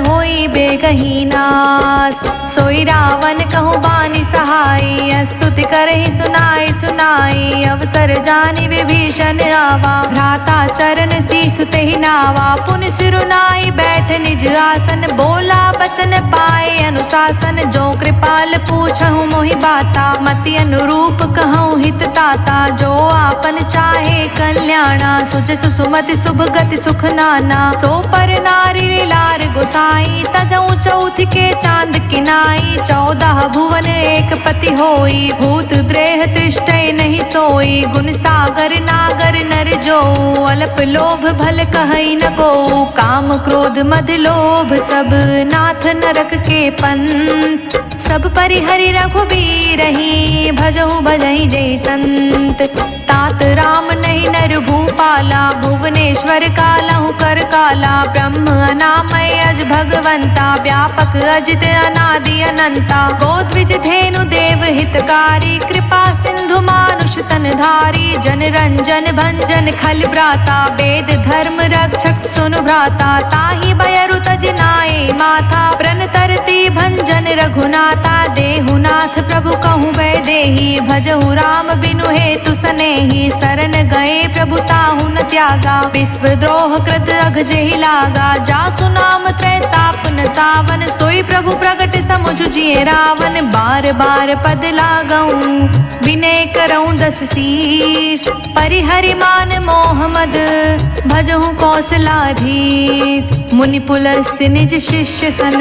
होई बेगही नास। सोई रावण कहूँ बानी सहाई स्तुति करहि सुनाई सुनाई। अवसर जानि विभीषण आवा भ्राता चरण सीसु तेहि नावा। पुनि सिरुनाई बैठ निज आसन बोला बचन पाए अनुशासन। जो कृपाल पूछहु मोहि बाता मति अनुरूप कहूँ हित ताता। जो आपन चाहे कल्याणा सुजसु सुमति शुभ गति सुख नाना। सो पर नारी लार गोसाई तजऊ चौथ के चांद किनाई। 14 भुवन एक पति होई भूत द्रेह तृष्टय नहीं सोई। गुण सागर नागर नर जो अल्प लोभ भल कहई न को। काम क्रोध मद लोभ सब नाथ नरक के पंथ। सब परिहरि रघुबीर ही भजहु भजहि जय संत। तात राम नहीं नर भूपाला भुवनेश्वर कालहु कर काला। ब्रह्म अनामय अज भगवंता व्यापक अजित अनादि अनंता। गोद्विज धेनु देव हितकारी कृपा सिंधु मानुष तन धारी। जन रंजन भंजन खल भ्राता वेद धर्म रक्षक सुनु भ्राता। ताहि बयरु तज नाये माथा प्रण तरती भंजन रघुनाथा। देहुनाथ प्रभु कहूँ वैदेही भजहु राम बिनु हेतु सनेही। शरण गए प्रभु ताहु न त्यागा विश्व द्रोह कृत अघ जेहि लागा। जासु नाम त्रैताप न सावन सोई प्रभु प्रगट समुझ जिए रावण। बार बार पद लागऊं विनय करऊं 10 शीस। परिहरि मान मोह मद भजहु कौशलाधीश। मुनि पुलस्त निज शिष्य सन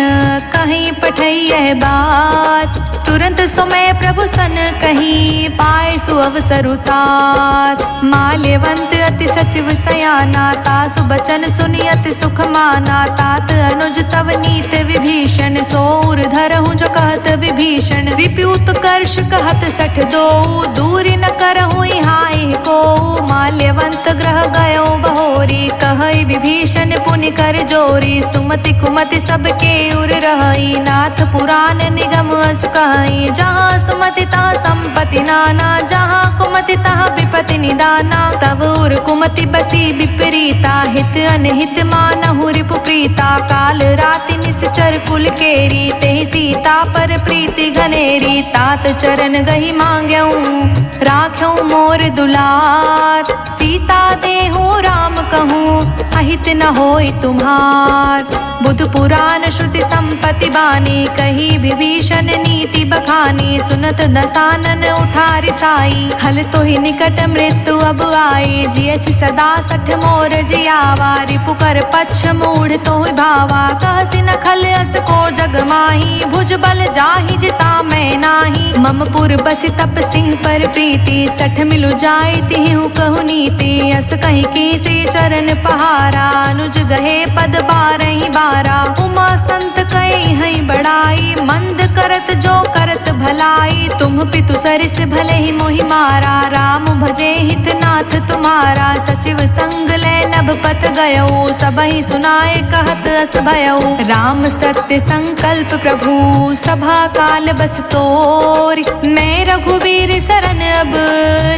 कहीं पठई यह बात। तुरंत समय प्रभु सन कहीं पाए सु अवसर उतात। माल्यवंत अति सचिव सयाना तासु बचन सुनि अति सुख माना। तात अनुज तव नीत विभीषण सोर धरहु जो कहत विभीषण। विप्यूत कर्ष कहत 62 दूरी न करहु हाय को। माल्यवंत ग्रह गयो बहोरी कहई विभीषण पुनि कर जोरी। सुमति कुमति सबके उर रहई नाथ पुराण निगम अस कहई। जहाँ सुमति तहाँ संपत्ति नाना जहाँ कुमति तहाँ विपत्ति निदाना। तब उर कुमति बसी विपरीता हित अनहित मानहु रिपु प्रीता। काल राति निश्चर कुल केरी तेहि सीता पर प्रीति घनेरी। तात चरण गही मांग्यऊं राख्यऊं मोर दुलार। सीता देहु राम कहूँ अहित न होई तुम्हार। बुध पुराण श्रुति संपत्ति बानी कही विभीषण नीति बखानी। सुनत दसानन उठारि साई खल तो ही निकट मृत्यु अब आई। जियसि सदा 60 मोर जियावा रिपु कर पक्ष मूढ़ तो भावा। कहसि न खल अस को जग माही भुज बल जाहि जिता मैं नाही। मम पुर बसि तप सिंह पर प्रीति 60 मिलु जाई तिहु कहु नीति। अस कहीं की से चरण पहारा अनुज गहे पद 12 बारा। उमा संत कई हई बड़ाई मंद करत जो करत भलाई। तुम पितु सरिस भले ही मोहि मारा राम भजे हित नाथ तुम्हारा। सचिव संग ले नभ पत गयो सबहि सुनाए कहत अस भयो। राम सत्य संकल्प प्रभु सभा काल बस तोरि। मैं रघुवीर शरण अब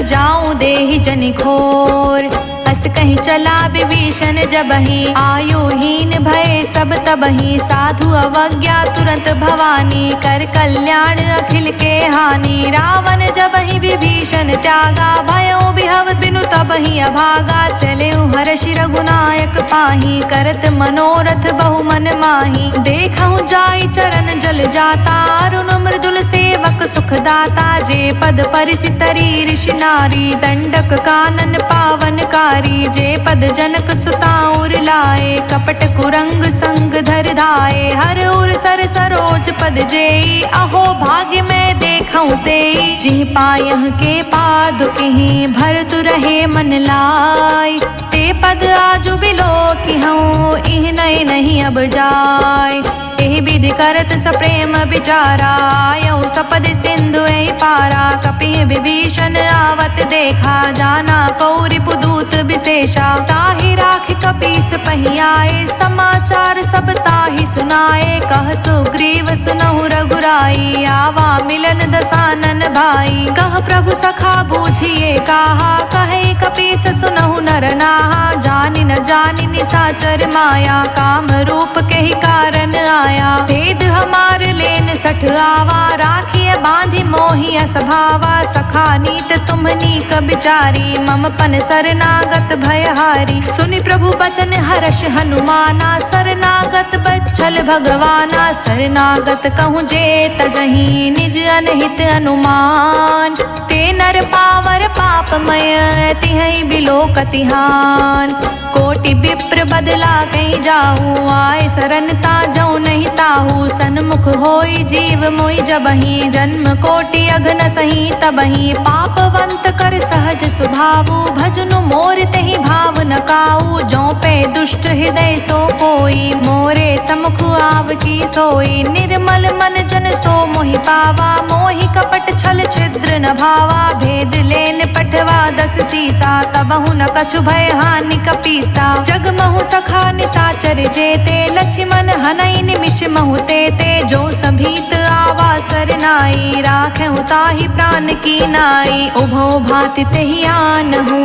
जाऊं देहि जनि घोर। अस कहीं चला विभीषण जबहि आयुहीन भय सब तबहि। साधु अवज्ञा तुरंत भवानी कर कल्याण अखिल के हानि। रावण जबहि विभीषण त्यागा भयो बिहव बिनु तबहि अभागा। चले हर्षि रघुनायक पाही करत मनोरथ बहु मन माही। देखहु जाई चरण जल जाता अरुण मृदुल सेवक सुख दाता। जे पद परिसि तरी ऋषि नारी दंडक कानन पावन कारी। जे पद जनक सुताउर लाए कपट कुरंग संग धर धाए। हर उर सर सरोज पद जेई अहो भाग्य में देखऊं तेई। जिह पायह के पादुकहि भरतु रहे मन लाई। ते पद आजु बिलो कि हूँ इह नहीं अब जाय। एहि विधि करत सप्रेम विचारा, आयऊ सपद सिंधु एहि पारा। कपिहि विभीषण आवत देखा, जाना कौरि पुदूत विशेषा। ताहि राख कपीस पहियाए, समाचार सब ताहि सुनाए। कह सुग्रीव सुनहु रघुराई, आवा मिलन दसानन भाई। कह प्रभु सखा बूझिए काहा, कहे कपीस सुनहु नर नाहा। जानि न जानि निसाचर माया, काम रूप के ही कारण आया। भेद हमार लेन सठ आवा, राखिए बांधि मोहि असभावा। सखा नीत तुम्हनी क बिचारी, मम पन शरणागत भयहारी। सुनि प्रभु बचन हर्ष हनुमाना, शरणागत बच्छल भगवाना। शरणागत कहूँ जे तजहि, निज अनहित अनुमान। ते नर पावर पापमय, तिहै बिलोकतिहान। कोटि विप्र बदला कहीं जाऊँ, आए शरण ताजऊ नहीं ताहू। सन्मुख होई जीव मोहि जबहि, जन्म कोटि अघन सही तबहि। पापवंत कर सहज स्वभावु, भजनु मोर तेहि भाव न काऊ। जो पे दुष्ट हृदय सो कोई, मोरे समुख आव की सोई। निर्मल मन जन सो मोहि पावा, मोहि कपट छल छिद्र न भावा। भेद लेन पठवा दस सीसा, तबहु न कछु भय हानि कपीसा। जग महु सखा निसाचर जेते, लक्ष्मण हनई निमिष महु तेते। जो सभीत आवा सरनाई, राखें ताहि प्राण की नाई। उभौ भाति तेहि आनहु,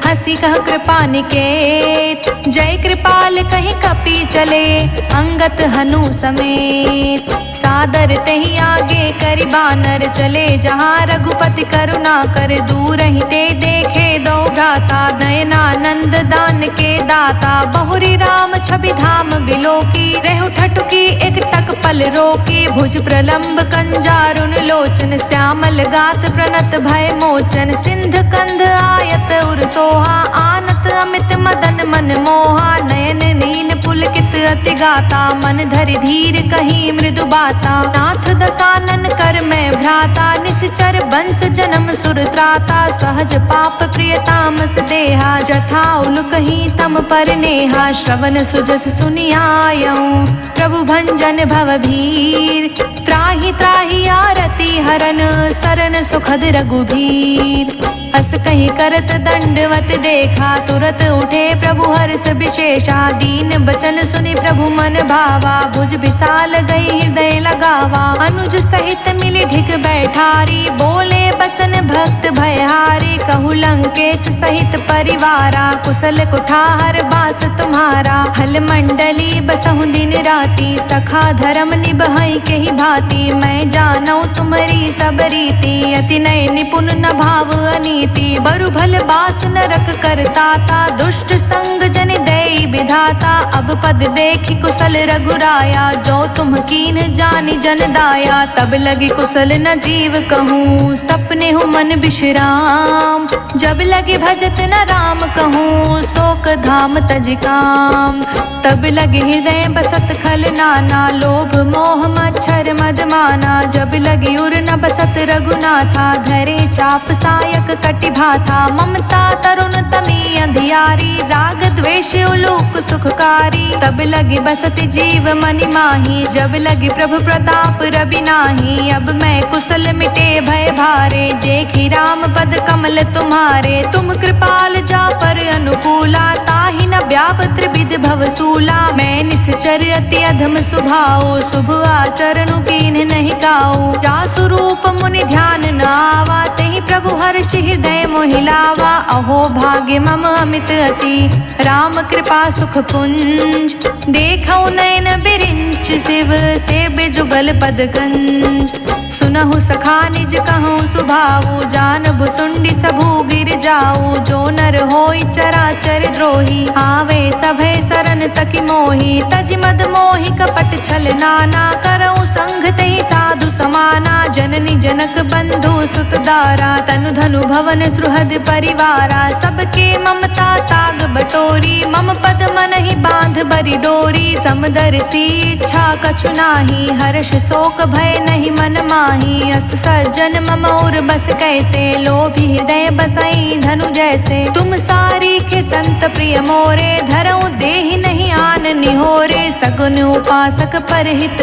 हंसी कह कृपा निकेत। जय कृपाल कहि कपि चले, अंगत हनु समेत। सादर तेहि आगे करि बानर चले, जहाँ रघुपति करुणा कर। दूर ही ते देखे दो भ्राता, नयनानंद दान के दाता। बहुरी राम छवि धाम बिलोकी, रेहु ठठुकी एक टक पल रोकी। भुज प्रलंब कंजारुन लोचन, श्यामल गात प्रणत भय मोचन। सिंध कंध आयत उर सोहा, आनत अमित मदन मन मोहा। नयन नीन पुलकित अति गाता, मन धरि धीर कही मृदु बाता। नाथ दसानन कर मैं भ्राता, निश्चर वंश जन्म सुर त्राता। सहज पाप प्रिय तामस देहा, जथा उलुक ही तम पर नेहा। श्रवण सुजस सुनियायऊँ, प्रभु भंजन भव भीर। त्राहि त्राहि आरती हरन, सरन सुखद रघुबीर। अस कहीं करत दंडवत देखा, तुरत उठे प्रभु हर्ष विशेषा। दीन बचन सुनि प्रभु मन भावा, भुज विशाल गई हृदय लगावा। अनुज सहित मिली ढिग बैठारी, बोले बचन भक्त भयहारी। कहु लंकेश सहित परिवारा, कुशल कुठार बास तुम्हारा। हल मंडली बसहु दिन राति, सखा धर्म निबहै के ही भांति। मैं जानऊ तुम्हारी सब रीति, अति नय निपुण न भाव अनीति। बरु भल बास नरक करताता, दुष्ट संग जन देई विधाता। अब पद देखि कुशल रघुराया, जो तुम कीन जानि जन दाया। तब लगी कुशल न जीव कहूँ, सपने हूँ मन विश्राम। जब लगे भजत न राम कहूँ, शोक धाम तज काम। तब लगे हृदय बसत खल नाना, लोभ मोह मच्छर मद माना। जब लगे उर न बसत रघुनाथा, धरे चाप सायक कटि भाथा। ममता तरुण तमी अंधियारी, राग द्वेष उलूक सुखकारी। तब लगे बसत जीव मनि माही, जब लगे प्रभु प्रताप रवि नाही। अब मैं कुशल मिटे भय भारे, देखी राम पद कमल तुम्हारे। तुम कृपाल जा पर अनुकूला, ताहि न व्याप त्रिविध भवसूला। मैं निश्चर अति अधम सुभाओ, शुभ आचरणु कीन्ह नहीं काऊ। जासु रूप मुनि ध्यान न आवा, तेहि प्रभु हर्ष हृदय मोहि लावा। अहो भाग्य मम अमित अति, राम कृपा सुख पुंज। देखौ नयन बिरिंच शिव, सेबे जुगल पद गंज। सुनहु सखा निज कहूँ सुभाऊ, जान भुसुंडी सबू गिर जाऊ। जो नर होई चराचर द्रोही, आवे सभय सरन तकि मोही। तजि मद मोहि कपट छल नाना, करऊँ संग तेहि साधु समाना। जननी जनक बंधु सुत दारा, तनु धनु भवन सुहृद परिवारा। सबके ममता ताग बटोरी, मम पद मन ही बांध बरी डोरी। समदर्शी इच्छा कछु नाही, हर्ष शोक भय नहीं मन माही। अस सज्जन मम और बस कैसे, लोभी हृदय बसाई धनु जैसे। तुम सारी के संत प्रिय मोरे, धरऊ देहि नहीं आन निहोरे। सगुन उपासक परहित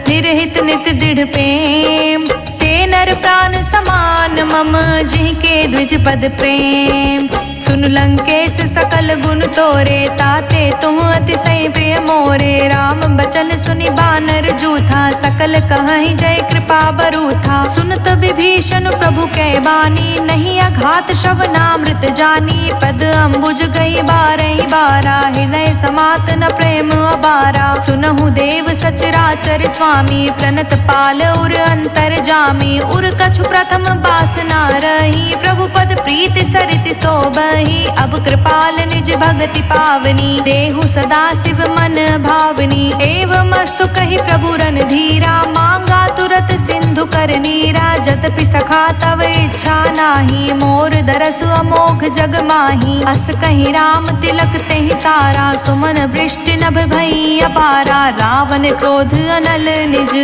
निरहित नित दृढ़ प्रेम, ते नर प्राण समान मम जिनके द्विज पद प्रेम। सुन लंकेश सकल गुण तोरे, ताते तुम अतिशय प्रिय मोरे। राम बचन सुनि बानर जूथा, सकल कहहि जय कृपा बरूथा। सुनत विभीषण प्रभु कै बानी, नहीं अघात श्रवणामृत जानी। पद अम्बुज गई बारहि बारा, हृदय समात न प्रेम अबारा। सुनहु देव सचराचर स्वामी, प्रणत पाल उर अंतर जामी। उर कछु प्रथम बासना रही, प्रभु पद प्रीति सरित सोबहि। अब कृपाल निज भगति पावनी, देहु सदा शिव मन भावनी। एवं अस्तु कहि प्रभु रणधीरा, मांगा तुरत सिंधु कर नीरा। जतपि सखा तव इच्छा नाही, मोर दरस अमोघ जग माही। अस कहि राम तिलक तेहि सारा, सुमन वृष्टि नभ भई अपारा। रावण क्रोध अनल निज,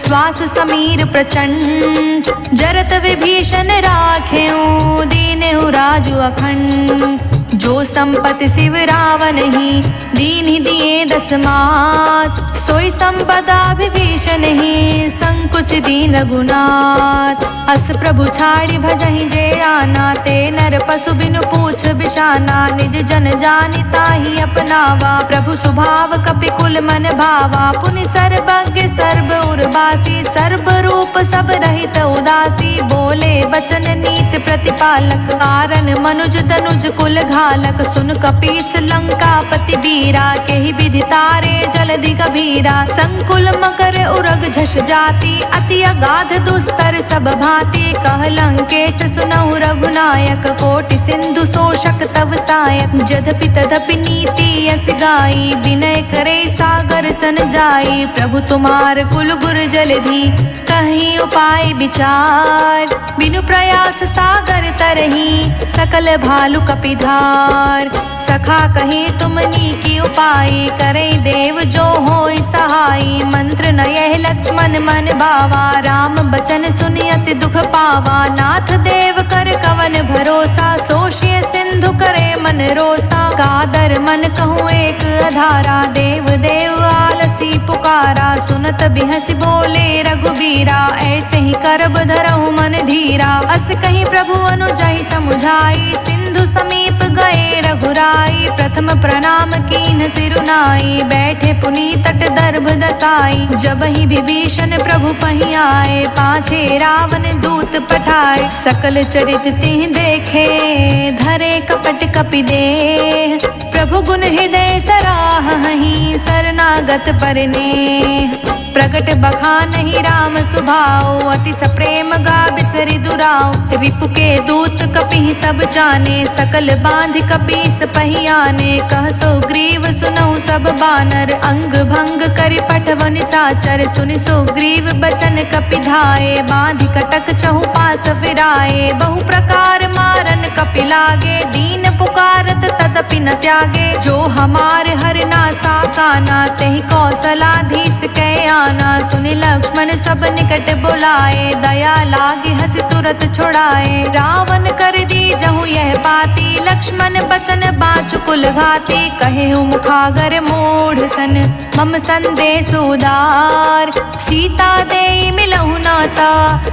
श्वास समीर प्रचंड। जरत विभीषण राखेऊ, दीनेहु राजु अखंड। जो संपत्ति शिव रावण ही, दीन्हि दिए दस मात। सोई संपदा विभीषण ही, संकुच दीन रघुनाथ। अस प्रभु छाड़ी भजहि जे आना, ते नर पशु बिनु पूछ बिशाना। निज जन जानि ताहि अपनावा, प्रभु स्वभाव कपिकुल मन भावा। पुनि सर्वज्ञ सर्व उर्वासी, सर्व रूप सब रहित उदासी। बोले बचन नीत प्रतिपालक, कारण मनुज दनुज कुल घालक। सुन कपीस लंकापति वीरा, केहि विधि तारे जलधि गभीरा। संकुल मकर उरग झष जाति, अति अगाध दुस्तर सब भांति। कह लंकेश सुनहु रघुनायक, कोटि सिंधु शोषक तव सायक। जधपि तदपि नीति यस गाई, विनय करे सागर सन जाई। प्रभु तुम्हार कुल गुर जलधि, कहीं उपाय विचार। बिनु प्रयास सागर तरही, सकल भालु कपिधार। सखा कही तुमनी की उपाय, करे देव जो होय सहाय। मंत्र न यह लक्ष्मण मन भावा, राम बचन सुनि अति दुख पावा। नाथ देव कर कवन भरोसा, सोषिय सिंधु करे मन रोसा। कादर मन कहूँ एक अधारा, देव देव आलसी पुकारा। सुनत बिहसि बोले रघुबीरा, ऐसे ही करब धरहु मन धीरा। अस कहीं प्रभु अनुजहि समुझाई, सिंधु समीप गए रघुराई। प्रथम प्रणाम कीन सिरुनाई, बैठे पुनि तट दर्भ दसाई। जब ही विभीषण प्रभु पहि आए, पाछे रावण दूत पठाए। सकल चरित तिह देखे, धरे कपट कपि देह। प्रभु गुण हृदय सराहहि, शरणागत परनेह। प्रगट बखानहि राम सुभाऊ, अति सप्रेम गा बिसरि दुराऊ। रिपु के दूत कपिहि तब जाने, सकल बांधि कपीस पहि आने। कह सुग्रीव सुनहु सब बानर, अंग भंग करि पठव निसाचर। सुनि सुग्रीव बचन कपि धाये, बांधि कटक चहु पास फिराए। बहु प्रकार मारन कपि लागे, दीन पुकारत तदपि न त्यागे। जो हमार हरना साकाना, तेहि कौशलाधीश कै आना। सुनि लक्ष्मण सब निकट बुलाए, दया लागे हंसी तुरत छुड़ाए। रावण कर दी जहु यह बाती, लक्ष्मण बचन बाँचु कुल घाती। कहे मुखागर मूढ़ सन, मम संदेश उदार। सीता दे मिलहु नाता,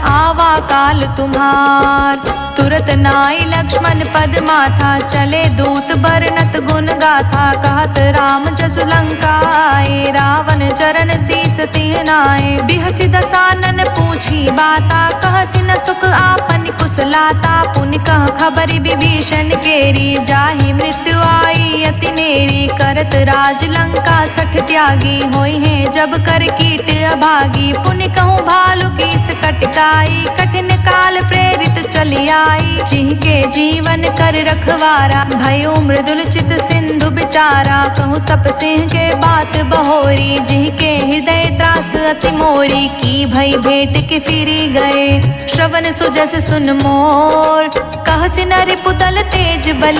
आवा काल तुम्हार। तुरत नाई लक्ष्मण पद माथा, चले दूत बरनत गुण गाथा। कहत राम जसु लंका आए, रावण चरण शीस तिह नाए। बिहसि दसानन पूछी बाता, कहसि न सुख आपन कुशलाता। पुनि कह खबरि विभीषण केरी, जाहि मृत्यु आई अति नेरी। करत राज लंका सठ त्यागी, होई है जब कर कीट अभागी। पुनि कहूँ भालु कीस कटकाई, कठिन काल प्रेरित चली आई। जिनके जीवन कर रखवारा, भयो मृदुल चित सिंधु बिचारा। कहूँ तप सिंह के बात बहोरी, जिनके हृदय त्रास अति मोरी। की भई भेंट के फिरी गए, श्रवण सुजस सुन मोर। कहसि न रिपुदल तेज बल,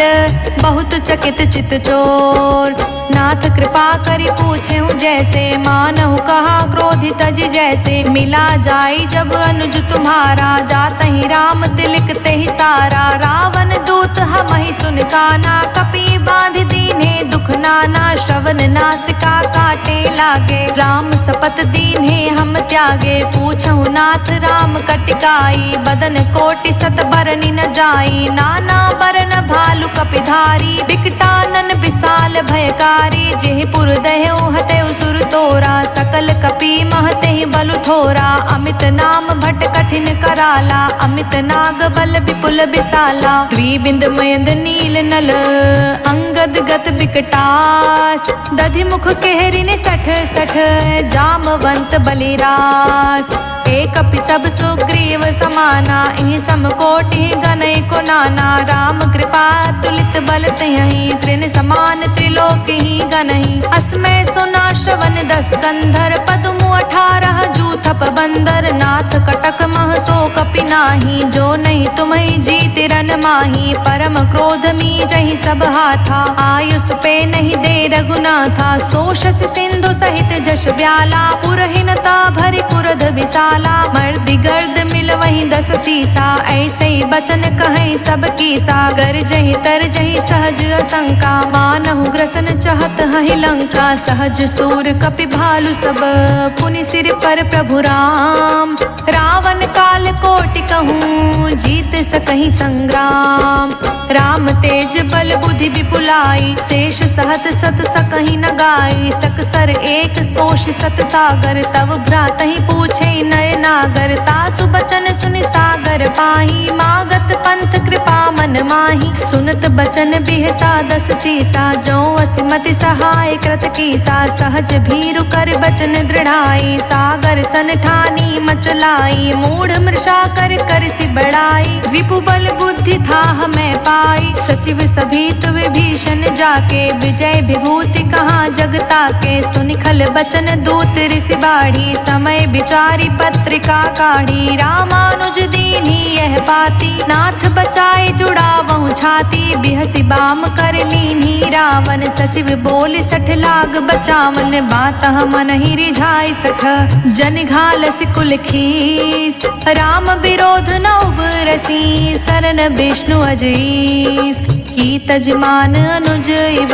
बहुत चकित चित चोर। नाथ कृपा करि पूछेहु जैसे, मानहु कहा क्रोधित तज जैसे। मिला जाई जब अनुज तुम्हारा, जातहि राम तिलक तेहि सारा। काना, कपि बांध दीन्हे दुख नाना, श्रवण नासिका काटे लागे, राम सपत दीन्हे हम त्यागे, पूछहु नाथ राम कटिकाई, बदन कोटि सत बरनि न जाई, नाना बरन भालु कपिधारी, बिकटानन विशाल भयकारी, जेहि पुर दह्यु हतेउ सुर तोरा, सकल कपि महते बलु थोरा, अमित नाम भट कठिन कराला, अमित नाग बल विपुल विशाला, द्विबिंद मयंद नील नल, अंगद गत बिकटास, दधि मुख केहरिन सठ सठ, जामवंत बलिरास, एक कपि सब सुग्रीव समाना, इहि समकोटि गनई को नाना, राम कृपा तुलित बल तियहि, त्रिन समान त्रिलोकी गनहि, अस्मै सुना श्रवण 10 कंधर, पद्मु 18 जूथप बंदर, नाथ कटक मह सो कपि नाही, जो नहीं तुम्हि जीत रन माही, परम क्रोध मी जहि सब हाथा, आयुष पे नहीं दे रघुनाथा, सोषस सिंधु सहित जश ब्याला, पुरहीनता भरि कुरध विशाला, मर्दि गर्द मिल वहीं 10 सीसा, ऐसे ही बचन कहें सब कीसा, गरजहि तरजहि सहज असंका, मानहु ग्रसन चहत हहि लंका, सहज सूर कपि भालु सब, पुनि सिर पर प्रभु राम, रावण काल कोटि कहूँ, जीत सकहि संग्राम, राम तेज बल बुद्धि विपुलाई, शेष सहत सत सकहि न गाई, सकसर एक सोष सत सागर, तव भ्रातहि पूछे नय नागर, तासु बचन सुनि सागर पाही, मागत पंथ कृपा मन माही, सुनत बचन बिहसा 10 सीसा, जो असिमति सहाय कृत कीसा, सहज भीरु कर बचन दृढ़ाई, सागर सन ठानी मचलाई, मूढ़ मृषा कर कर सि बड़ाई, रिपु बल बुद्धि थाह मैं पाई, सचिव सभीत विभीषण जाके, विजय विभूति कहाँ जगता के, सुनि खल बचन दूत ऋषि बाढ़ी, समय विचारी पत्रिका काढ़ी, रामानुज दीन्ही यह पाती, नाथ बचाए जुड़ावहु छाती, बिहसि बाम कर लीन्ही रावण, सचिव बोल 60 लाग बचावन, बात मन ही रिझाई सख, जन घालस कुल खीस, राम विरोध न उबरसी, सरन विष्णु अजईस, की तजमान अनुज इव,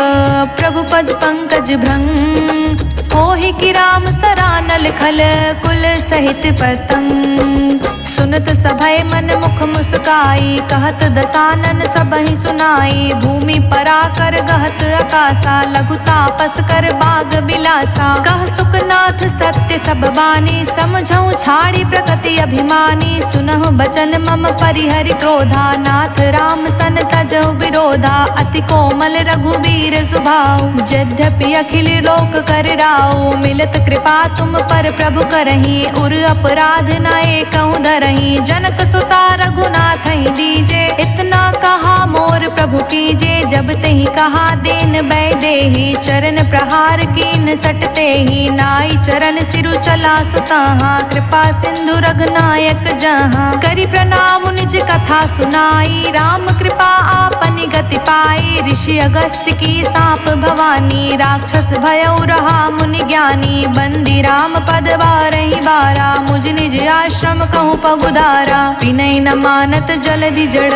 प्रभु पद पंकज भृंग, होहि कि राम सरानल खल, कुल सहित पतंग, सुनत सभय मन मुख मुस्काई, कहत दसानन सबहि सुनाई, भूमि पराकर गहत आकाशा, लघु तापस कर बाग बिलासा, कह सुखनाथ सत्य सब बानी, समझऊ छाड़ी प्रकृति अभिमानी, सुनहु बचन मम परिहरि क्रोधा, नाथ राम सन तजऊ विरोधा, अति कोमल रघुबीर सुभाऊ, यद्यपि अखिल लोक कर राऊ, मिलत कृपा तुम पर प्रभु करही, उर अपराध न एकहु धरही, जनक सुता रघुनाथ ही दीजे, इतना कहा मोर प्रभु कीजे, जब तही कहा देन बै देहि, चरण प्रहार कीन सटते ही, नाई चरण सिरु चला सुताहा, कृपा सिंधु रघुनायक जहाँ, करि प्रणाम निज कथा सुनाई, राम कृपा आपनि गति पाई, ऋषि अगस्त्य की साप भवानी, राक्षस भयउ रहा मुनि ज्ञानी, बंदी राम पद बारहि बारा, मुझ निज आश्रम कहूँ पगुधारा, विनय न मानत जलधि जड़,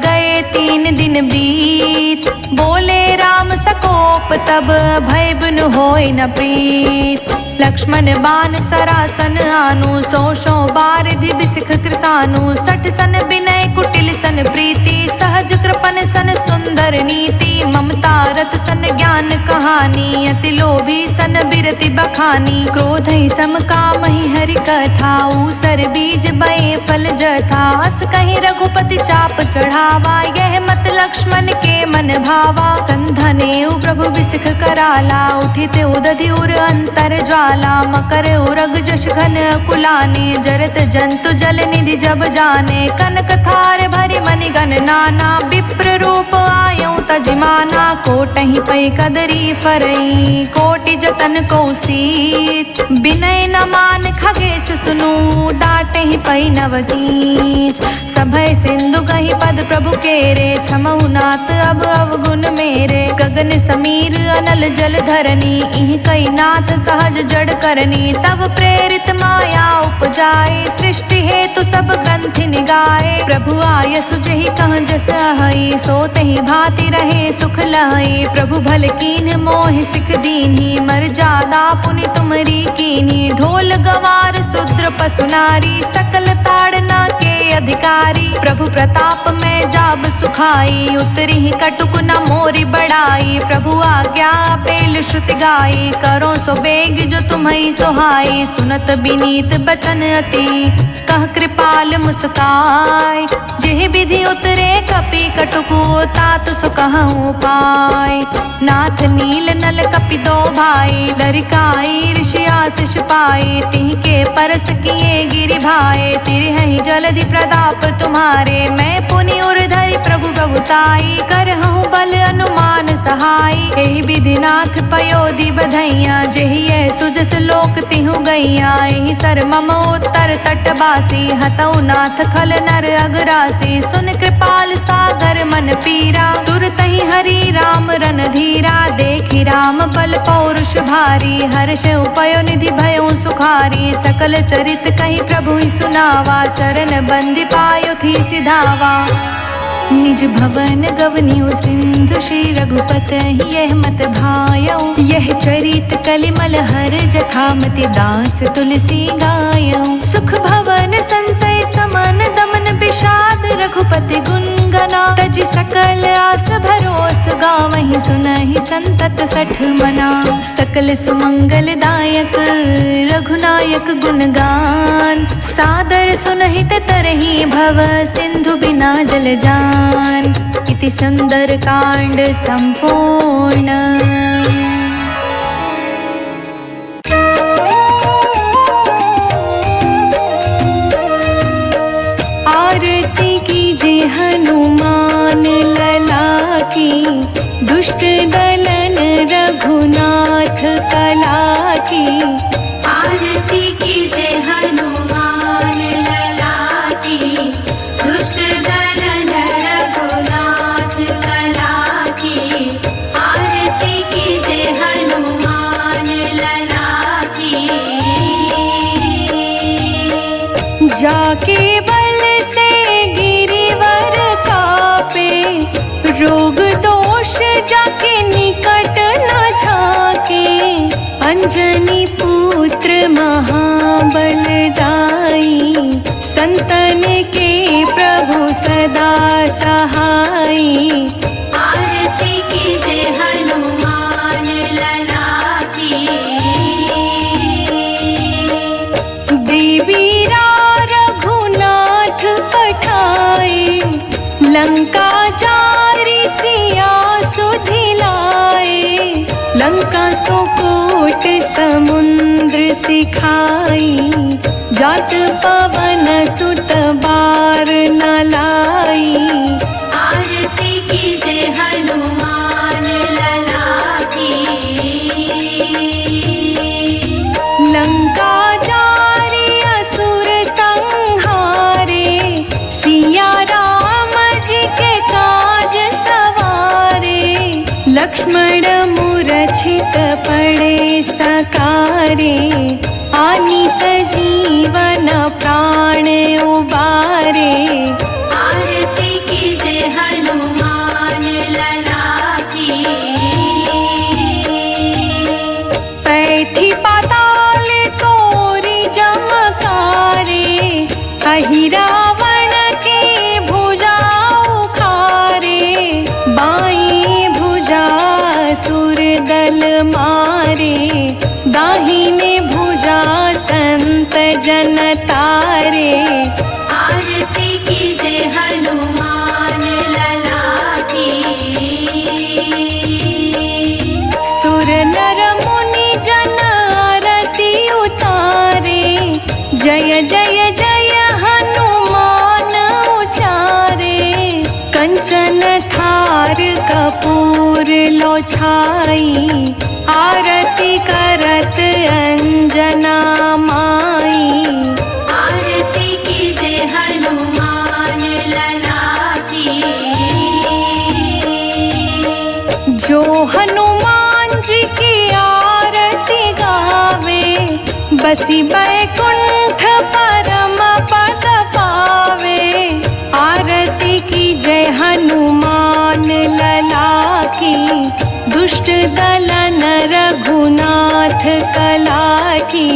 गए 3 दिन बीत, बोले राम सकोप तब, भय बिनु होय न प्रीत, लक्ष्मण बाण सरासन आनु, सो बारिधि बिसिख कृसानु, 60 सन विनय कुटिल सन प्रीति, सहज कृपन सन सुंदर नीति, ममता रत सन ज्ञान कहानी, अति लोभी सन बिरति बखानी, क्रोध ही सम काम ही हरि कथा, ऊसर बीज बए फल जथा, अस कहीं रघुपति चाप चढ़ावा, यह मत लक्ष्मण के मन भावा, संधने प्रभु बिसिख कराला, उठित उदधि उर अंतर ज्वाला, मकर उरग जश घन कुलाने, जरत जंतु जल निधि जब जाने, कनक थार भरि मनि गण नाना, विप्र रूप आयऊ तजिमाना कोटहि पै कदरी फरई कोटि जतन को सीत बिनय न मान खगेश सुनु डांटहि पै नवनीत सभय सिंधु कहि पद प्रभु केरे क्षमहु नाथ अब अवगुण मेरे गगन समीर अनल जल धरनी इह कई नाथ सहज जड़ करनी तब प्रेरित माया उपजाए सृष्टि हेतु सब ग्रंथि निगाए प्रभु आय सुजहि कह जस अहई सो तहि भांति रहे सुख लहई प्रभु भल कीन्ह मोहि सिख दीन्ही मर जादा पुनि तुमरी कीन्ही ढोल गवार शूद्र पशु नारी सकल ताड़ना के अधिकारी प्रभु प्रताप में जाब सुखाई उतरी ही कटुक न मोरी बढ़ाई प्रभु आज्ञा पेल श्रुति गाई करो सो बेग जो तुम्हें सोहाई सुनत बिनीत बचन अति कह कृपाल मुस्काय जेह विधि उतरे कपि कटुकु तात सो कहूँ पाय नाथ नील नल कपि दो भाई लरिकाई ऋषि आशीष पाई तिह के परस किए गिरि भाई तिरहि जलधि प्रताप तुम्हारे मैं पुनि उर्धरि प्रभु प्रभुताई करहूँ बल अनुमान सहाई एहि विधि नाथ पयोधि बधैया जेहि सुजस लोक तिहु गैया एहि सर मम उत्तर तटवासी हतौ नाथ खल नर अगरासी सुन कृपाल सागर मन पीरा तुरतहि हरि राम रन धीरा देखि राम बल पौरुष भारी हर्ष उपयो निधि भयो सुखारी सकल चरित कहि प्रभु सुनावा चरण बंदी पायो थी सिधावा निज भवन गवनियो सिंधु श्री रघुपत यह मत भायो यह चरित कलिमल हर जखामति दास तुलसी गायो सुख भवन संशय समन दमन विषाद रघुपति गुण गना तजि सकल आस भरोस गावहि सुनहि संतत सठ मना सकल सुमंगल दायक रघुनायक गुणगान सादर सुनहित तरहि भव सिंधु बिना जल जान इति सुंदर कांड संपूर्ण। आरती कीजे हनुमान लला की दुष्ट दलन रघुनाथ कला की आरती कीजे हनुमान लला की दुष्ट दलन रघुनाथ कला की आरती कीजे हनुमान लला की जाके रोग दोष जाके निकट न झाके अंजनी पुत्र महाबलदाई संतन के प्रभु सदा सहाई आरती कीजे हनुमान लला की देवीरा रघुनाथ पठाए लंका लंका सो कोट समुद्र सिखाई जात पवन सुत बार न लाई आरती कीजे हनुमान लला की लंका जारी असुर संहारे सिया राम जी के काज सवारे लक्ष्मण मूर्छित पड़े सकारे आनी सजीवन प्राण उबारे आरती कीजे हनुमान लला की पैठी पाताल तोरी जमकारे अहि रावण के भुजा उखारे बाई भुजा सुर दल मारे दाहिने भुजा संत जन तारे आरती कीजे हनुमान लला की सुर नर मुनि जन आरती उतारे जय जय जय हनुमान कंचन थार कपूर लो छाई, आरती करत अंजना माई। आरती कीजे हनुमान लला की। जो हनुमान जी की आरती गावे, बसी बैकुंठ परम पद पावे। आरती की जय हनुमान लला की, दुष्ट दलन रघुनाथ कला की।